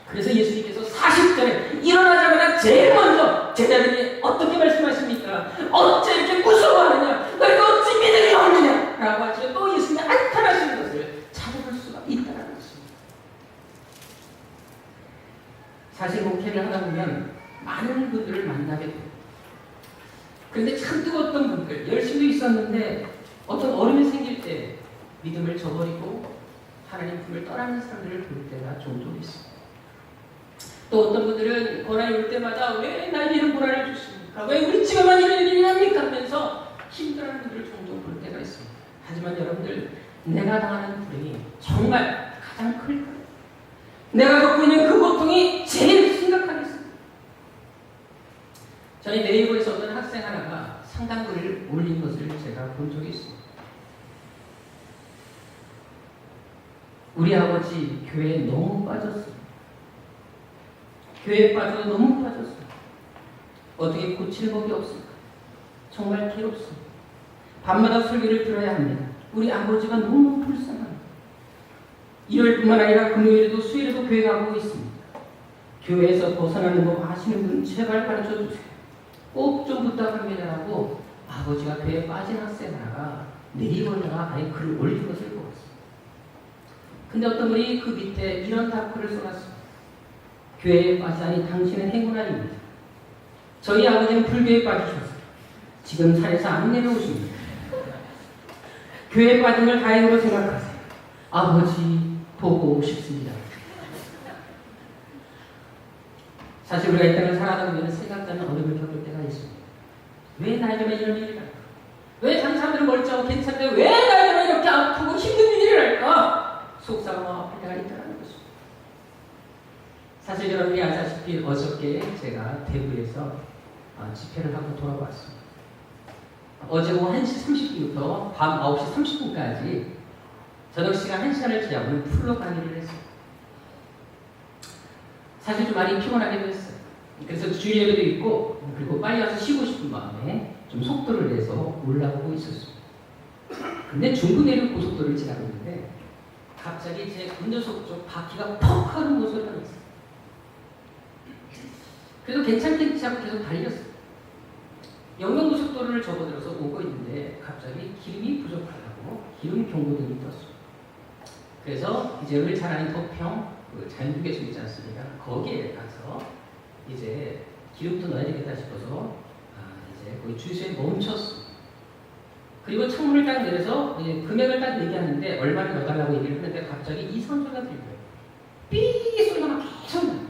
그래서 예수님께서 40절에 일어나자마자 제일 먼저 제자들이 어떻게 말씀하십니까? 어째 이렇게 무서워하느냐? 너희가 어찌 믿음이 없느냐? 라고 하시고 또 예수님이 안탄하시는 것을 찾아볼 수가 있다는 것입니다. 사실 목회를 하다 보면 많은 분들을 만나게 됩니다. 그런데 참 뜨거웠던 분들, 열심도 있었는데 어떤 어려움이 생길 때 믿음을 저버리고 하나님 품을 떠나는 사람들을 볼 때가 종종 있습니다. 또 어떤 분들은 고난이 올 때마다 왜 나에게 이런 고난을 주십니까? 왜 우리 집에만 이런 일이 일어납니까? 하면서 힘들어하는 분들을 종종 볼 때가 있습니다. 하지만 여러분들, 내가 당하는 불행이 정말 가장 클 거예요. 내가 겪고 있는 그 고통이 제일 심각하겠습니다. 저희 네이버에서 어떤 학생 하나가 상담글을 올린 것을 제가 본 적이 있습니다. 우리 아버지 교회에 너무 빠졌어요. 교회에 빠져서 너무 빠졌어요. 어떻게 고칠 법이 없을까? 정말 괴롭습니다. 밤마다 설교를 들어야 합니다. 우리 아버지가 너무 불쌍합니다. 일요일뿐만 아니라 금요일에도 수요일에도 교회 가고 있습니다. 교회에서 벗어나는 거 아시는 분 제발 가르쳐 주세요. 꼭 좀 부탁합니다라고 아버지가 교회에 빠진 학생하나가 네이버에다가 아예 글을 올린 것을 보았습니다. 근데 어떤 분이 그 밑에 이런 답글을 써놨습니다. 교회에 빠지다니 당신은 행운 아닙니다. 저희 아버지는 불교에 빠지셨어요. 지금 산에서 안 내려오십니다. 교회에 빠진 걸 다행으로 생각하세요. 아버지 보고 싶습니다. 사실 우리가 이 땅을 살아가다 보면 생각나는 어려움을 겪을 때가 있습니다. 왜 나이 들면 이런 일이 날까? 왜 다른 사람들은 멀쩡하고 괜찮은데 왜 나이 들면 이렇게 아프고 힘든 일이 날까? 속상하고 아플 때가 있다는 것입니다. 사실 여러분이 아시다시피 어저께 제가 대구에서 집회를 하고 돌아왔습니다. 어제 오후 1시 30분부터 밤 9시 30분까지 저녁 시간 1시간을 지나고 풀로 강의를 했습니다. 사실 좀 많이 피곤하기도 했어요. 그래서 주일 예배도 있고 그리고 빨리 와서 쉬고 싶은 마음에 좀 속도를 내서 올라오고 있었습니다. 근데 중부 내륙 고속도로를 지나고 있는데 갑자기 제 운전석 쪽 바퀴가 퍽 하는 모습을 하고 있어요. 그래도 괜찮겠지 하고 계속 달렸어요. 영동고속도로를 접어들어서 오고 있는데 갑자기 기름이 부족하다고 기름 경고등이 떴어요. 그래서 이제 우리 잘 아는 도평 자연휴게소 있지 않습니까? 거기에 가서 이제 기름도 넣어야 되겠다 싶어서 이제 거기 주유소에 멈췄습니다. 그리고 창문을 딱 내려서 이제 금액을 딱 얘기하는데 얼마를 넣어달라고 얘기를 하는데 갑자기 이상한 소리가 들려요. 삐 소리가 막 계속 나요.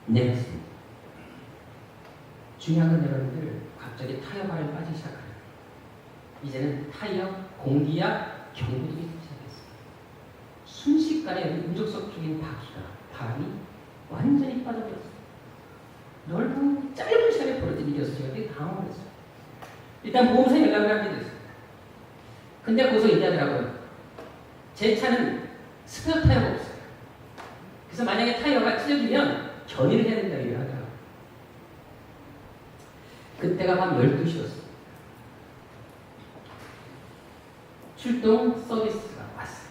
내렸습니다. 중요한 건 여러분들 갑자기 타이어 바람이 빠지기 시작해요. 이제는 타이어, 공기압, 경고등이 시작했어요. 순식간에 운전석 쪽인 바퀴가 바람이 완전히 빠져버렸어요. 넓은 짧은 시간에 벌어진 일이어서 제가 되게 당황을 했어요. 일단 보험사에 연락을 하게 됐어요. 근데 거기서 얘기하더라고요. 제 차는 스페어 타이어가 없어요. 그래서 만약에 타이어가 찢어지면 견인을 해야 된다고 얘기를 하더라고요. 그때가 밤 12시였어요. 출동 서비스가 왔어요.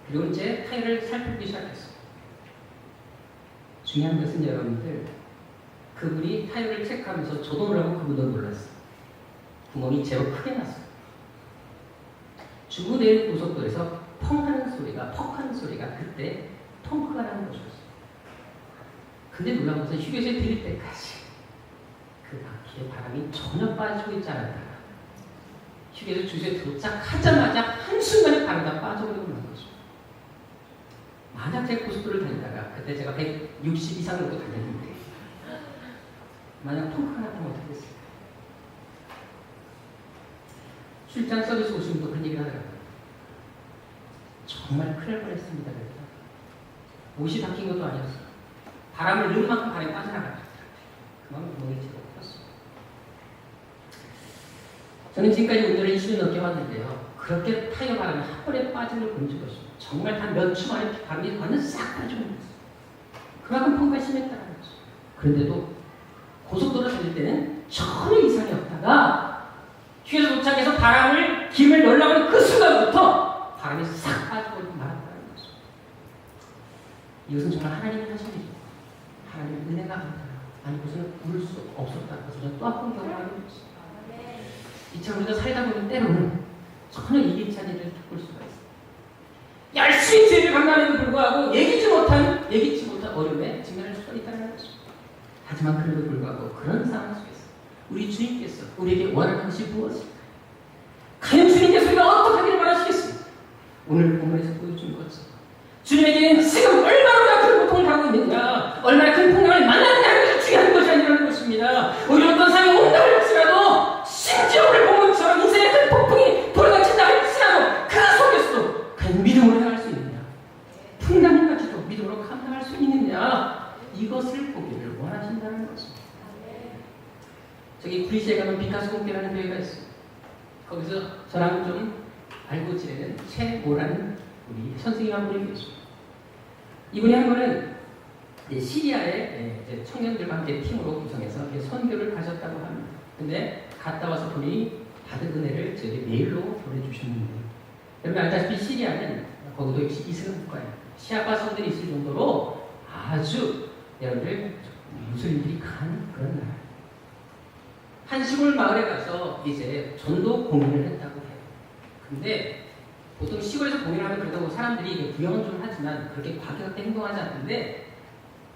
그리고 이제 타이어를 살펴보기 시작했어요. 중요한 것은 여러분들 그분이 타이어를 체크하면서 저도 놀라고 그분도 놀랐어요. 구멍이 제법 크게 났어요. 중부 내륙 고속도로에서 펑 하는 소리가 그때 펑크가 나는 것이었어요. 근데 놀라운 것은 휴게소에 들릴 때까지 그 바퀴에 바람이 전혀 빠지고 있지 않았다가 휴게소 주소에 도착하자마자 한순간에 바람이 다 빠져버리고 만 거죠. 만약 제가 고속도로를 달리다가 그때 제가 160 이상으로 달렸는데 만약 펑크가 났다면 어떻게 했을까요? 출장 서비스 오신 분도 그런 얘기를 하더라고요. 정말 큰일 날 뻔했습니다. 옷이 바뀐 것도 아니었어요. 바람을 넣은 만큼 바람이 빠져나갔죠. 그만큼 구멍이 제법 컸어요. 저는 지금까지 운전을 20년 넘게 왔는데요. 그렇게 타이어 바람이 한 번에 빠진 걸 본 적이 없어요. 정말 단 몇 초 만에 바람이 완전 싹 빠지고 있어요. 그만큼 펑크가 심했다는 거죠. 그런데도 고속도로 달릴 때는 전혀 이상이 없다가 휴게소 도착해서 기름을 넣으려고 하는 그 순간부터 바람이 싹 빠져버리고 말았다는 거죠. 이것은 정말 하나님이 하신 일이죠. 하나님의 은혜가 아니다. 아니 그것은 울 수 없었다. 그래서 저는 또 한 번 경험하는 거죠. 이처럼 우리가 살다 보면 때로는 전혀 예기치 않은 일을 겪을 수가 있어요. 열심히 죄를 감당함에도 불구하고 예기치 못한 어려움에 직면할 수가 있다는 거죠. 하지만 그래도 불구하고 그런 상황 속에서 우리 주님께서 우리에게 원하는 것이 무엇일까요? 과연 주님께서 우리가 어떻게 하기를 원하시겠습니까? 오늘 본문에서 보여준 것처럼 주님에게는 지금 얼마나 큰 고통을 당하고 있느냐, 얼마나 큰 풍랑을 만났느냐는 것이 중요한 것이 아니라는 것입니다. 오히려 어떤 사람이 온다 할지라도 심지어 오늘 본문처럼 인생의 큰 폭풍이 불어닥친다 할지라도 그 속에서도 과연 믿음으로 행할 수 있느냐, 풍랑까지도 믿음으로 감당할 수 있느냐, 이것을 보기를 원하신다는 것입니다. 저기 구리시에 가면 비카소 공개라는 교회가 있습니다. 거기서 저랑 좀 알고 지내는 최모라는 우리 선생님 한 분이 계십니다. 이분이 한 번은 시리아의 청년들과 함께 팀으로 구성해서 선교를 가셨다고 합니다. 근데 갔다 와서 보니 받은 은혜를 저에게 메일로 보내주셨는데, 여러분 알다시피 시리아는 거기도 역시 이슬람 국가예요. 시아파 성들이 있을 정도로 아주 여러분들 무슬림들이 간 그런 나라. 한 시골 마을에 가서 이제 전도 공연을 했다고 해요. 근데 보통 시골에서 공연하면 그래도 사람들이 이게 구경은 좀 하지만 그렇게 과격하게 행동하지 않는데,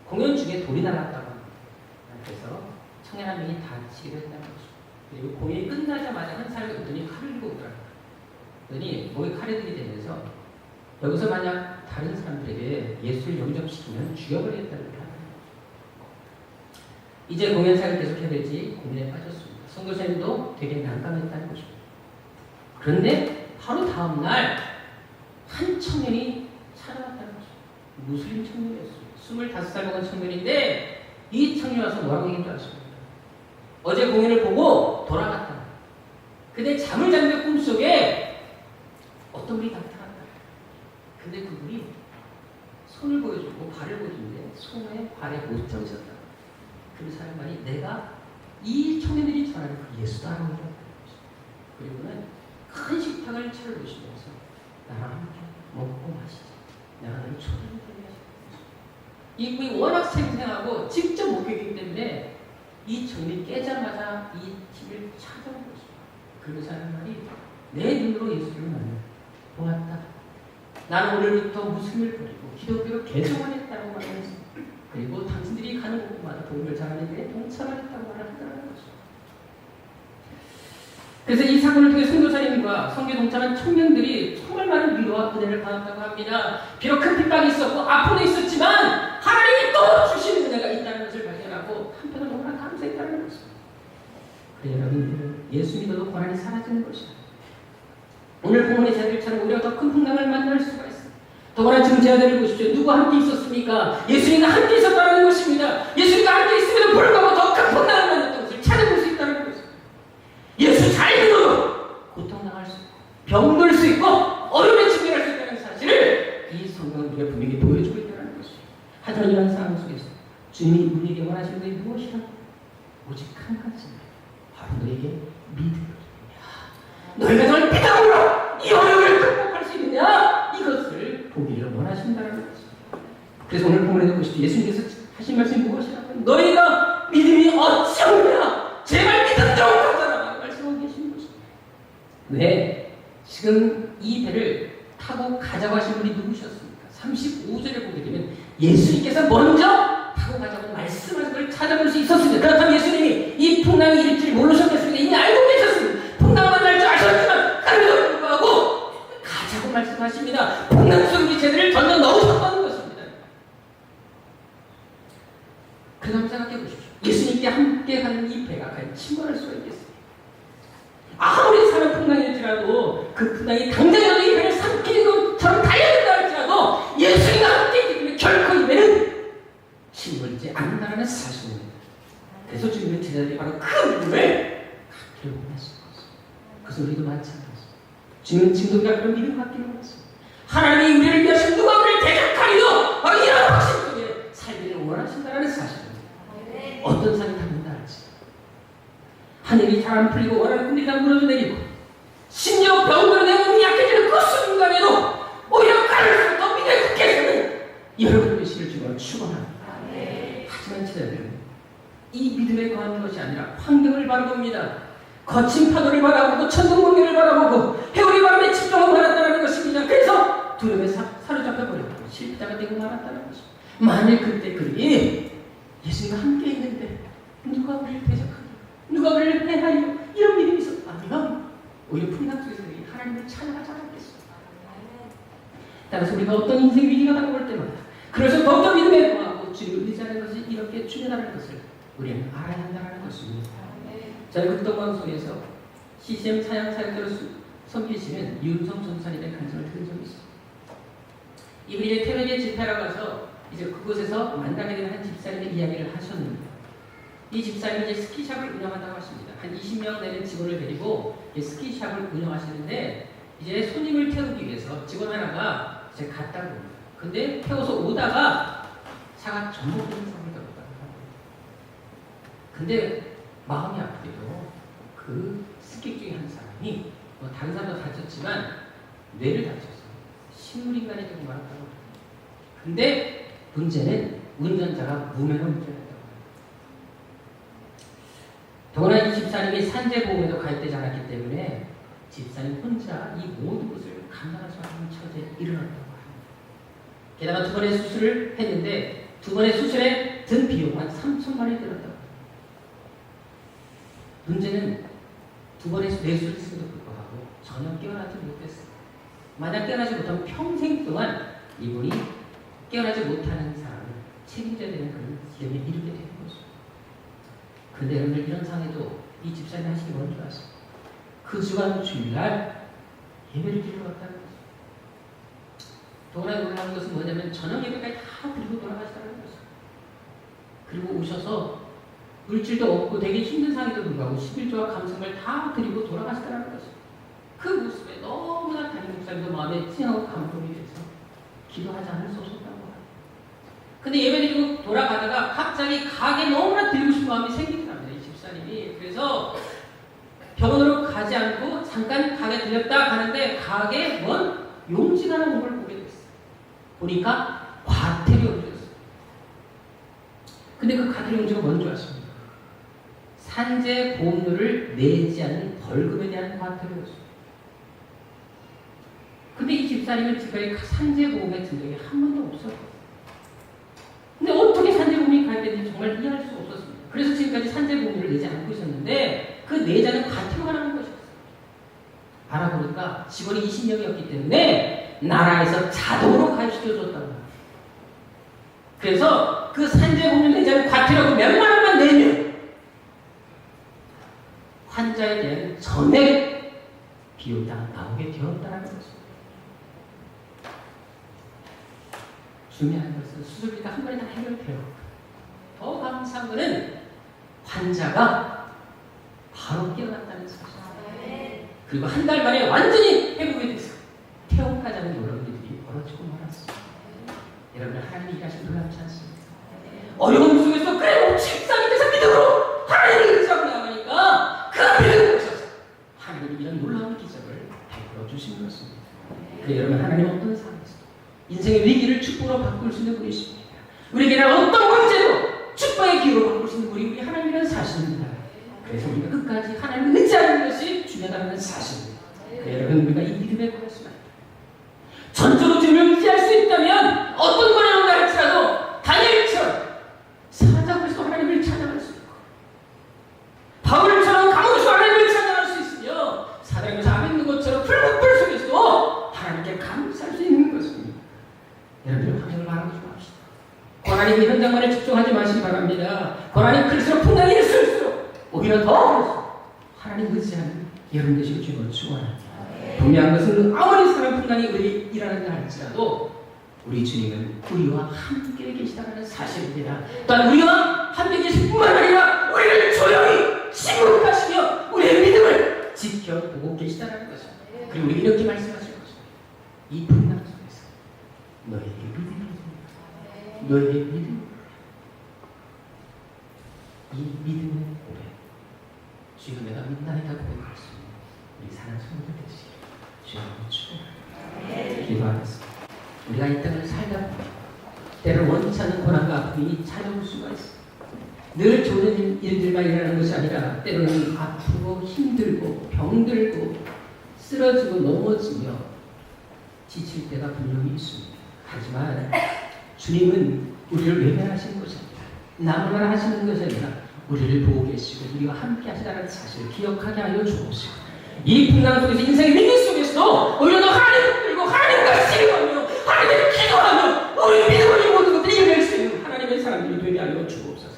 공연 중에 돌이 날았다고 합니다. 그래서 청년 한 명이 다치기도 했다는 거죠. 그리고 공연이 끝나자마자 한 사람이 오더니 칼을 들고 오더라고요. 그러더니 목에 칼이 들이 되면서 여기서 만약 다른 사람들에게 예수를 영접시키면 죽여버리겠다는 걸 하더라고요. 이제 공연사를 계속해야 될지 고민에 빠졌습니다. 선교사님도 되게 난감했다는 거죠. 그런데 바로 다음날 한 청년이 찾아왔다는 거죠. 무슬림 청년이었어요. 25살 먹은 청년인데 이 청년이 와서 뭐라고 얘기한 줄 아십니까? 어제 공연을 보고 돌아갔다. 근데 잠을 자는데 꿈속에 어떤 분이 나타났다. 근데 그분이 손을 보여주고 발을 보여주는데 손에 발에 못 적으셨다. 그 사람 말이 내가 이 청년들이 전하는 그 예수도 알아보려고 했다. 그리고는 큰 식탁을 차려주시면서 나랑 함께 먹고 마시자. 내가 너를 초대하게 하시다. 이 분이 워낙 생생하고 직접 목격이기 때문에 이 청년이 깨자마자 이 집을 찾아온 것입니다. 그리고 사람 말이 내 눈으로 예수를 보았다. 나는 오늘부터 무슬림을 버리고 기독교로 개종하겠다고 말했습니다. 그리고 당신들이 가는 곳마다 복음을 전하는 데 동참하겠다고 말을 하더라는 거죠. 그래서 이 사건을 통해 선교사님과 선교 동참한 청년들이 정말 많은 위로와 은혜를 받았다고 합니다. 비록 큰 핍박이 있었고 아픔도 있었지만 하나님이 또 주시는 은혜가 있다는 것을 발견하고 한편으로 너무나 감사했다는 것입니다. 그래 여러분들, 예수 믿어도 고난이 사라지는 것이다. 오늘 본문의 제자들처럼 우리가 더 큰 풍랑을 만날 수가 있습니다. 더구나 지금 제자들을 보십시오. 누가 함께 있었습니까? 예수님과 함께 있었다는 것입니다. 예수님과 함께 있음에도 불구하고 더 큰 풍랑을 만났다는 것을 찾아볼 수 있다는 것입니다. 예수 잘 믿어도 고통당할 수 있고 병들 수 있고 어려움에 직면할 수 있다는 사실을 이 성경은 우리가 분명히 보여주고 있다는 것입니다. 하지만 이런 상황 속에서 주님이 우리에게 원하시는 것이 무엇이라? 오직 한 가지입니다. 바로 너에게 믿음을. 너희가 저를 믿음으로 이 어려움을 극복할 수 있느냐? 이것을 보기를 원하신다는 것입니다. 그래서 오늘 본문에도 보십시오. 예수님께서 하신 말씀이 무엇이라고? 너희가 믿음이 어찌 없냐? 제발 믿음대로 가자라고 말씀하고 계시는 것입니다. 왜? 지금 이 배를 타고 가자고 하신 분이 누구셨습니까? 35절을 보게 되면 예수님께서 먼저 타고 가자고 말씀하신 걸 찾아볼 수 있었습니다. 그렇다면 예수님이 이 풍랑이 이를 줄 모르셨겠습니까? 이미 알고 계셨습니다. 풍랑을 만날 줄 아셨지만 그럼에도 불구하고 가자고 말씀하십니다. 풍랑 속에 제들을 던져 넣으셨다는 것입니다. 그다음 생각해 보십시오. 예수님께 함께 가는 이 배가 과연 침몰할 수가 있겠습니까? 아무리 사는 풍랑일지라도 그 풍랑이 당장이라도 이 배를 삼키는 것처럼 달려든다 할지라도 예수님과 함께 있기 때문에 결코 이 배는 침몰하지 않는다는 사실입니다. 그래서 주님의 제자들이 바로 그 믿음을 갖기를 원하십니다. 그래서 우리도 마찬가지입니다. 주님은 지금도 우리가 그런 믿음 갖기를 원하십니다. 하나님이 우리를 위하신 누가 우리를 대적하리도 바로 이런 확신 속에 살기를 원하신다는 사실입니다. 어떤 산이 닿는다 할지 하늘이 잘 안 풀리고 원하는 꿈들이 다 무너져 내리고 심지어 병들어 내 몸이 약해지는 그 순간에도 오히려 갈수록 더 믿음에 굳게서는 여러분 되시길 주님으로 축원합니다. 하지만 제자들은 이 믿음에 거하는 것이 아니라 환경을 바라봅니다. 거친 파도를 바라보고 천둥번개를 바라보고 해오리 바람에 집중하고 말았다는 것입니다. 그래서 두려움에 사로잡혀버렸고 실패자가 되고 말았다는 것입니다. 만일 그때 그리 예수님과 함께 있는데 누가 우리를 대적하리요? 누가 우리를 해하리요? 이런 믿음이 있었다면 오히려 풍랑 속에서 하나님을 찬양하지 않았겠습니다. 따라서 우리가 어떤 인생 위기가 다가올 때마다 그래서 더욱더 믿음에 거하고 주님을 의지하는 것이 이렇게 중요하다는 것을 우리는 알아야 한다는 것입니다. 저희 극동방송에서 CCM 사양 사역자로 섬기시는 윤성 전사님의 간증을 들은 적이 있습니다. 이분이 태백에 집회하러 가서 이제 그곳에서 만나게 된 한 집사님의 이야기를 하셨는데, 이 집사님이 이제 스키샵을 운영한다고 하십니다. 한 20명 되는 직원을 데리고 스키샵을 운영하시는데 이제 손님을 태우기 위해서 직원 하나가 이제 갔다고 합니다. 근데 태워서 오다가 차가 전복되는 상황이 되었다고 합니다. 근데 마음이 아프게도 그 스객 중에 한 사람이 뭐 다른 사람도 다쳤지만 뇌를 다쳤어요. 식물인간이 되고 말았다고. 근데 문제는 운전자가 무면허 운전했다고. 더구나 이 집사님이 산재보험에도 가입되지 않았기 때문에 집사님 혼자 이 모든 것을 감당할 수 없는 처지에 일어났다고 합니다. 게다가 2번의 수술을 했는데 2번의 수술에 든 비용 한 3천만 원이 들었다고 합니다. 문제는 2번의 뇌수술을 했음에도 불구하고 전혀 깨어나지 못했어요. 만약 깨어나지 못하면 평생 동안 이분이 깨어나지 못하는 사람을 책임져야 되는 그런 지경에 이르게 되는 거죠. 그런데 여러분들 이런 상황에도 이 집사님이 하시기 뭔 줄 아세요? 그 주간 주일날 예배를 드리러 왔다는 거죠. 더구나 놀라운 것은 뭐냐면 저녁 예배까지 다 드리고 돌아가시다는 거죠. 그리고 오셔서 물질도 없고 되게 힘든 상황에도 불구하고 11조와 감성을 다 드리고 돌아가시다는 거죠. 그 모습에 너무나 담임 목사님도 마음에 찡하고 감동이 돼서 기도하지 않을 수 없었다고 합니다. 근데 예배드리고 돌아가다가 갑자기 가게 너무나 드리고 싶은 마음이 생기더랍니다. 이 집사님이. 그래서 병원으로 가지 않고 잠깐 가게 들렸다 가는데 가게에 뭔 용지가 나온 걸 보게 됐어요. 보니까 과태료 용지였어요. 근데 그 과태료 용지가 뭔지 아십니까? 산재 보험료를 내지 않은 벌금에 대한 과태료였어요. 근데 이 집사님은 지금까지 산재보험에 든 적이 한 번도 없었어요. 근데 어떻게 산재보험이 가입됐는지 정말 이해할 수 없었습니다. 그래서 지금까지 산재보험료를 내지 않고 있었는데 그 내자는 과태료가 나는 것이었어요. 알아보니까 직원이 20명이었기 때문에 나라에서 자동으로 가입시켜줬다고 합니다. 그래서 그 산재보험료 내자는 과태료가 몇만 원만 내면 환자에 대한 전액 비용이 다 나오게 되었다는 것입니다. 중요한 것은 수술비가 한 번에 다 해결돼요. 더 감사한 것은 환자가 바로 깨어났다는 사실. 그리고 한 달 만에 완전히 회복이 됐어요. 퇴원하자는 여러분들이 벌어지고 말았어요. 여러분 하나님이 일하시면 놀랍지 않습니까? 어려운 속에서 그래 묵직상이 돼서 믿음으로 하나님을 의지하고 나가니까 그 믿음을 오셔서 하나님이 이런 놀라운 기적을 베풀어 주신 것입니다. 그래 여러분 하나님 어떤 상황에서 인생의 위기를 축복으로 바꿀 수 있는 분이십니다. 우리에게는 어떤 문제도 축복의 기회로 바꿀 수 있는 분이 우리 하나님이라는 사실입니다. 그래서 우리가 끝까지 하나님을 의지하는 것이 중요하다는 사실입니다. 여러분 우리가 이 믿음에 구했습니다. 전적으로 주님을 의지할 수 있다면 어떤 권한이 온다 할지라도 다니엘처럼 사자굴에서 하나님을 찬양할 수 있고 바울처럼 감옥에서 하나님을 찬양할 수 있으며 사단에서 암 있는 것처럼 불못불 속에서도 하나님께 감사할 수 있는 것입니다. 여러분들 환경을 바라보지 맙시다. 고난이 이런 장면에 집중하지 마시기 바랍니다. 고난이 클수록 풍랑이 있을수록 오히려 더 하나님 의지하는 여러분 되시길 주님으로 축원합니다. 분명한 것은 아무리 사람 풍랑이 일어난다 할지라도 우리 주님은 우리와 함께 계시다는 사실입니다. 또한 우리와 함께 계실 뿐만 아니라 우리를 조용히 침묵하시며 우리의 믿음을 지켜보고 계시다는 것입니다. 그리고 우리 이렇게 말씀하실 것입니다. 이 풍랑 속에서 너에게 믿음이 있습니다. 너에게 믿음이 이 믿음의 고백 지금 내가 믿나이다 고백할 수 있는 우리 사랑 성도 되시길 주님으로 축원합니다. 기도하겠습니다. 우리가 이 땅을 살다 보면 때로 원치 않는 고난과 아픔이 찾아올 수가 있습니다. 늘 좋은 일들만 일어나는 것이 아니라 때로는 아프고 힘들고 병들고 쓰러지고 넘어지며 지칠 때가 분명히 있습니다. 하지만 주님은 우리를 외면하시는 것이 아니라 나무나 하시는 것이 아니라 우리를 보고 계시고 우리와 함께 하시다는 사실을 기억하게 하여 주옵시고 이 풍랑 속에서 인생의 위기 속에서도 오히려 더 하나님을 끌고 하나님과 신뢰하며 하나님을 기도하며 우리 믿음으로 모든 것들을 이겨낼 수 있는 하나님의 사람들이 되게 하여 주옵소서.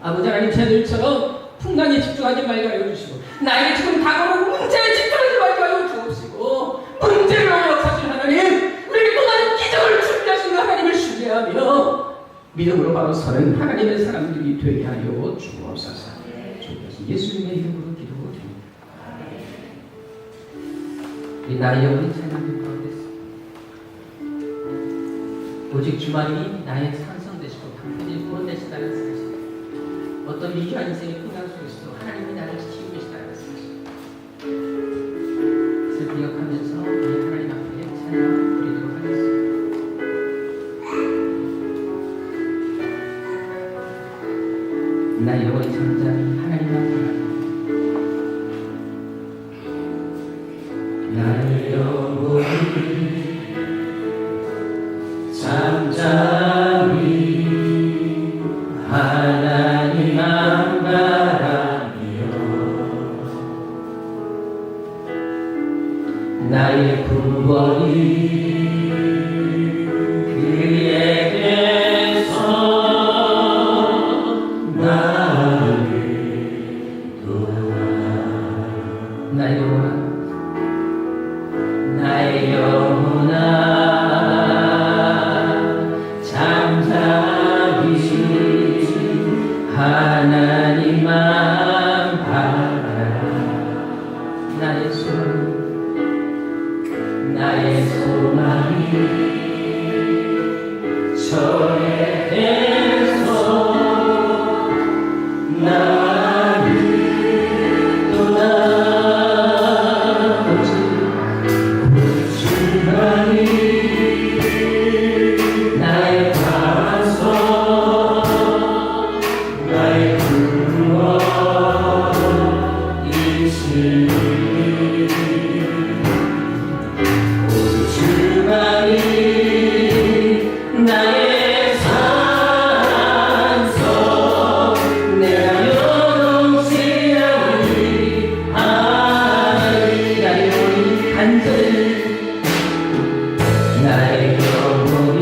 아버지 하나님 제들처럼 풍랑에 집중하지 말게 하여 주시고 나에게 지금 다가오는 문제에 집중하지 말게 하여 주옵시고 문제를 역사하신 하나님 우리에게 또 다른 기적을 준비하시는 하나님을 신뢰하며 믿음으로 바로 서는 하나님의 사람들이 되게 하여 주옵소서. 주옵소서. 예수님의 이름으로 기도드립니다. 우리 나의 영혼이 찬양된 가운데서 오직 주만이 나의 산성 되시고 방편이 구원 되시다는 사실 어떤 위기한 인생의 풍랑 속에서도 하나님이 나를 지키고 계시다는 말씀이십니다. 그것을 기억하면서 우리 하나님 앞에 찬양 드리도록 하겠습니다. 나의 영혼이 잠잠히 하나님만 바라보며 나의 영혼이 잠잠히 하나님만 바라며 나의 구원이 그에게서 나를 도와 나의 영혼아 나의 영혼아 잠잠히 하나님만 바라라 나의 소망이 저에게서 나를 떠나오지 주만이 나의 반석 나의 구원이시니 주만이 나의 산성 내가 영원시하리 나의 영혼이 간절히 나의 영혼이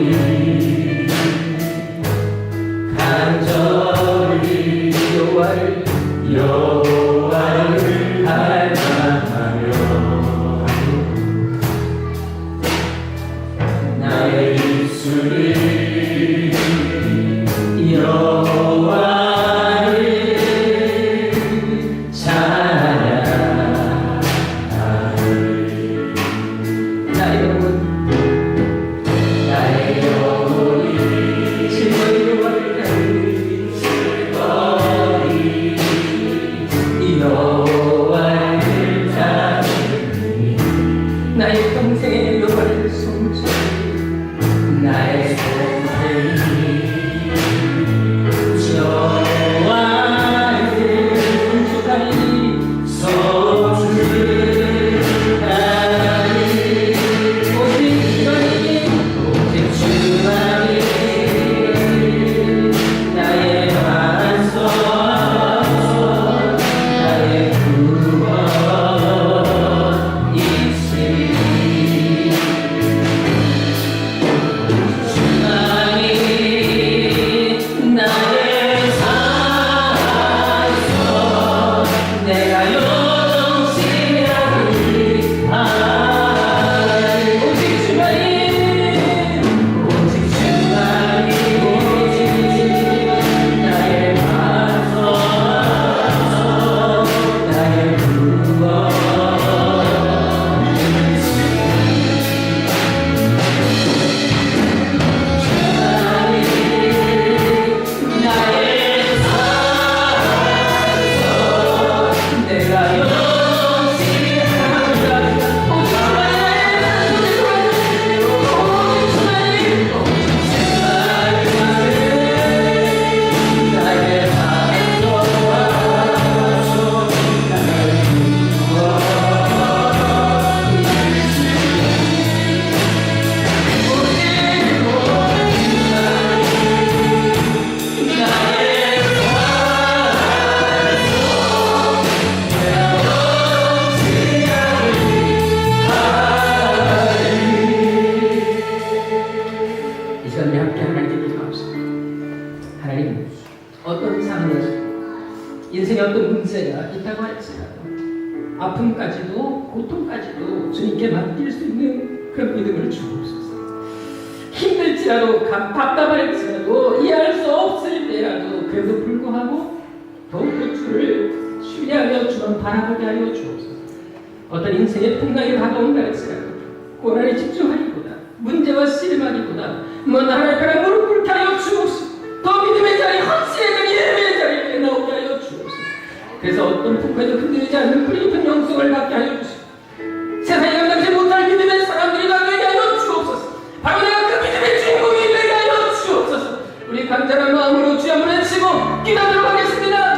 간절히 여호와를 닮아가며 나의 입술이 여호와를 찬양하리 나의 영혼이 즐거이 여호와를 닮으리 나의 평생에 여호와를 송축하리 나의 평생이 여호와를 송축하리 오직 주만이 나의 반석 나의 구원이시니 주만이 나의 산성 내가 영원시하리 오직 주만이 나의 반석 나의 이 시간 우리 함께 하나님께 기도합시다. 하나님, 어떤 상황에서 인생에 어떤 문제가 있다고 할지라도 아픔까지도 고통까지도 주님께 맡길 수 있는 그런 믿음을 주옵소서. 힘들지라도 답답할지라도 이해할 수 없을 때라도 그래도 불구하고 더욱더 주를 신뢰하며 주만 바라보게 하여 주옵소서. 어떤 인생의 풍랑이 다가온다 할지라도 고난에 집중하기보다 문제와 실망이보다 먼 하나님 앞에 무릎 꿇게 하여 주옵소서. 더 믿음의 자리, 확신의 자리, 예배의 자리에 나오게 어떤 풍파에도 흔들리지 않는 불이 깊은 영성을 갖게 하여 주시고 세상에 감당치 못할 믿음의 사람들이 다 되게 하여 주옵소서. 바로 내가 그 믿음의 주인공이 되게 하여 주옵소서. 우리 간절한 마음으로 주여 한번 외치고 기도하도록 하겠습니다.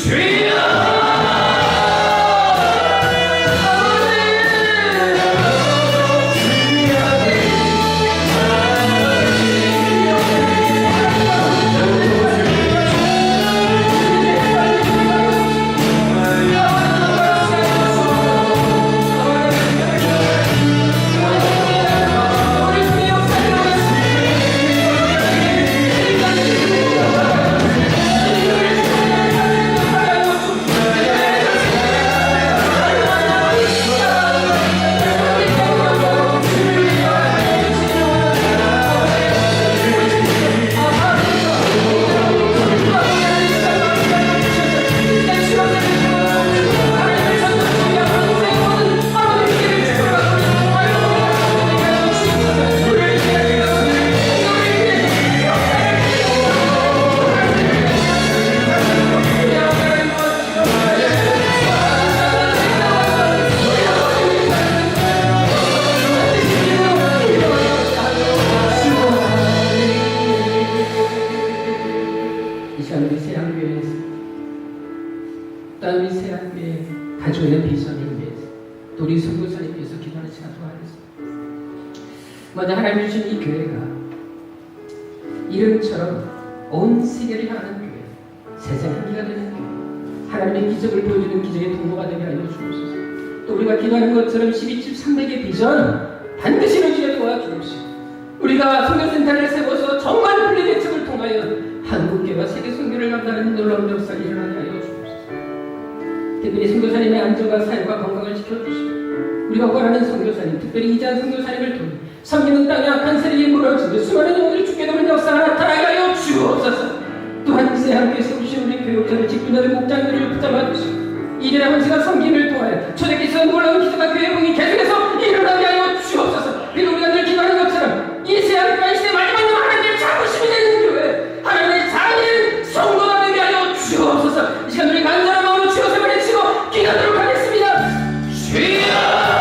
주여! 먼저 하나님 주신 이 교회가 이름처럼 온 세계를 향하는 교회, 세상의 향기가 되는 교회, 하나님의 기적을 보여주는 기적의 통로가 되게 하여 주옵소서. 또 우리가 기도하는 것처럼 12집 300의 비전 반드시 이루어지게 도와주옵시고 우리가 선교센터를 세워서 정말 분리 대책을 통하여 한국교회와 세계 선교를 감당하는 놀라운 역사를 일어나게 하여 주옵소서. 특별히 선교사님의 안전과 사역과 건강을 지켜주시고 우리가 원하는 선교사님, 특별히 이재한 선교사님을 통해 섬기는 땅에 악한 세력이 무너지고 수많은 영혼들이 죽게 되는 역사가 나타나게 하여 주옵소서. 또한 세상에 세우신 우리 교육자들, 직분자들, 목장들을 붙잡아 주시고 이래라 헌신과 섬김을 통하여 초대기서 놀라운 기적과 교회복이 계속해서 일어나게 하여 주옵소서. 그리고 우리가 늘 기도하는 것처럼 이 세상과 이 시대 마지막 날 하나님의 자부심이 되는 교회, 하나님의 자녀인 성도가 되게 하여 주옵소서. 이 시간 우리 간절한 마음으로 주여 세번 외치고 기도하도록 하겠습니다. 주여!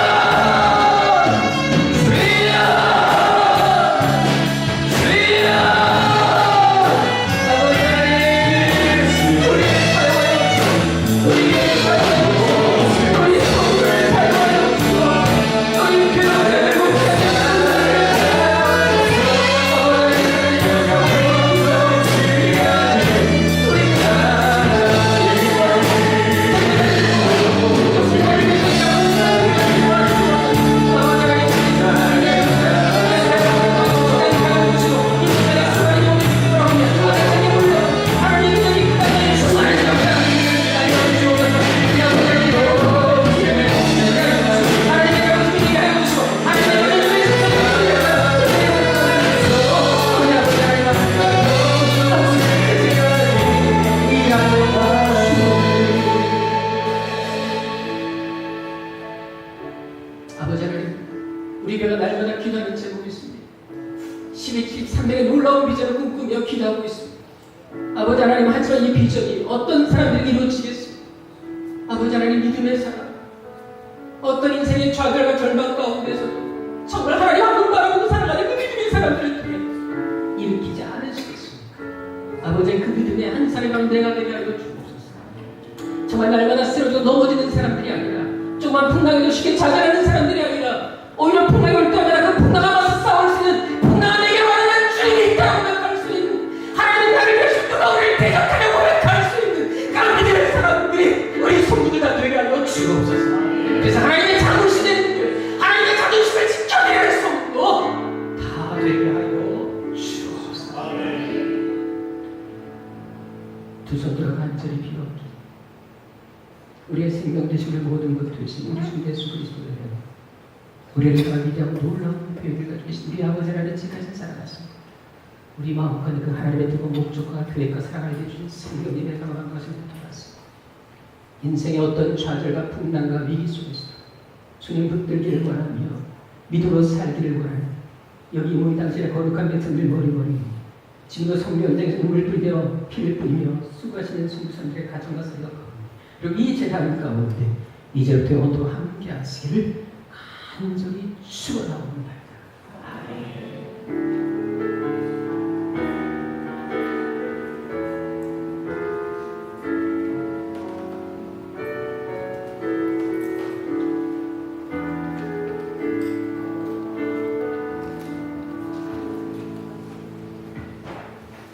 우리 교회가 날마다 기도하는 제목이 있습니다. 12집 300의 놀라운 비전을 꿈꾸며 기도하고 있습니다. 아버지 하나님, 하지만 이 비전이 어떤 사람들에게 이루어지겠습니까? 아버지 하나님, 믿음의 사람, 어떤 인생의 좌절과 절망 가운데서도 정말 하나님 한 분 바라보고 살아가는 그 믿음의 사람들을 통해 일으키지 않으시겠습니까? 아버지, 그 믿음의 한 사람의 내가 되게 하여 주옵소서. 정말 날마다 쓰러져 넘어지는 사람들이 아니라 조금만 풍랑에도 쉽게 좌절하는 사람들이 아니라 오히려 풍랑이 올 때마다 그 풍랑과 맞서 싸울 수 있는 풍랑은 내게로 하는 주님이 있다고 고백할 수 있는, 하나님은 나를 위하여 누가 우리를 대적하려 고백할 수 있는 그 믿음의 사람들이 우리 성도들 다 되게 하여 주옵소서. 그래서 하나님의 자존심을, 하나님의 자존심을 지켜내는 성도 다 되게 하여 주옵소서. 두 손 들어 간절히 비워주옵소서. 우리의 생명 되시는 모든 것 되신 우리 주 예수 그리스도를 우리를 더 위대하고 놀라운 교회를 가지고 계신 우리 아버지 하나님 지금까지 살아갔습니다. 우리 마음과 그 하나님의 뜨거운 목적과 계획과 사랑을 해주신 성령님의 강한 것을 돌았습니다. 인생의 어떤 좌절과 풍랑과 위기 속에서 주님 붙들기를 원하며 믿음으로 살기를 원하는 여기 모인 당신의 거룩한 백성들 머리머리 지금도 성령 현장에서 눈물 뿌리며 피를 뿌리며 수고하시는 성도님들의 가정과 사역과 그리고 이 재단 가운데 이제부터 영원토록 함께 하시기를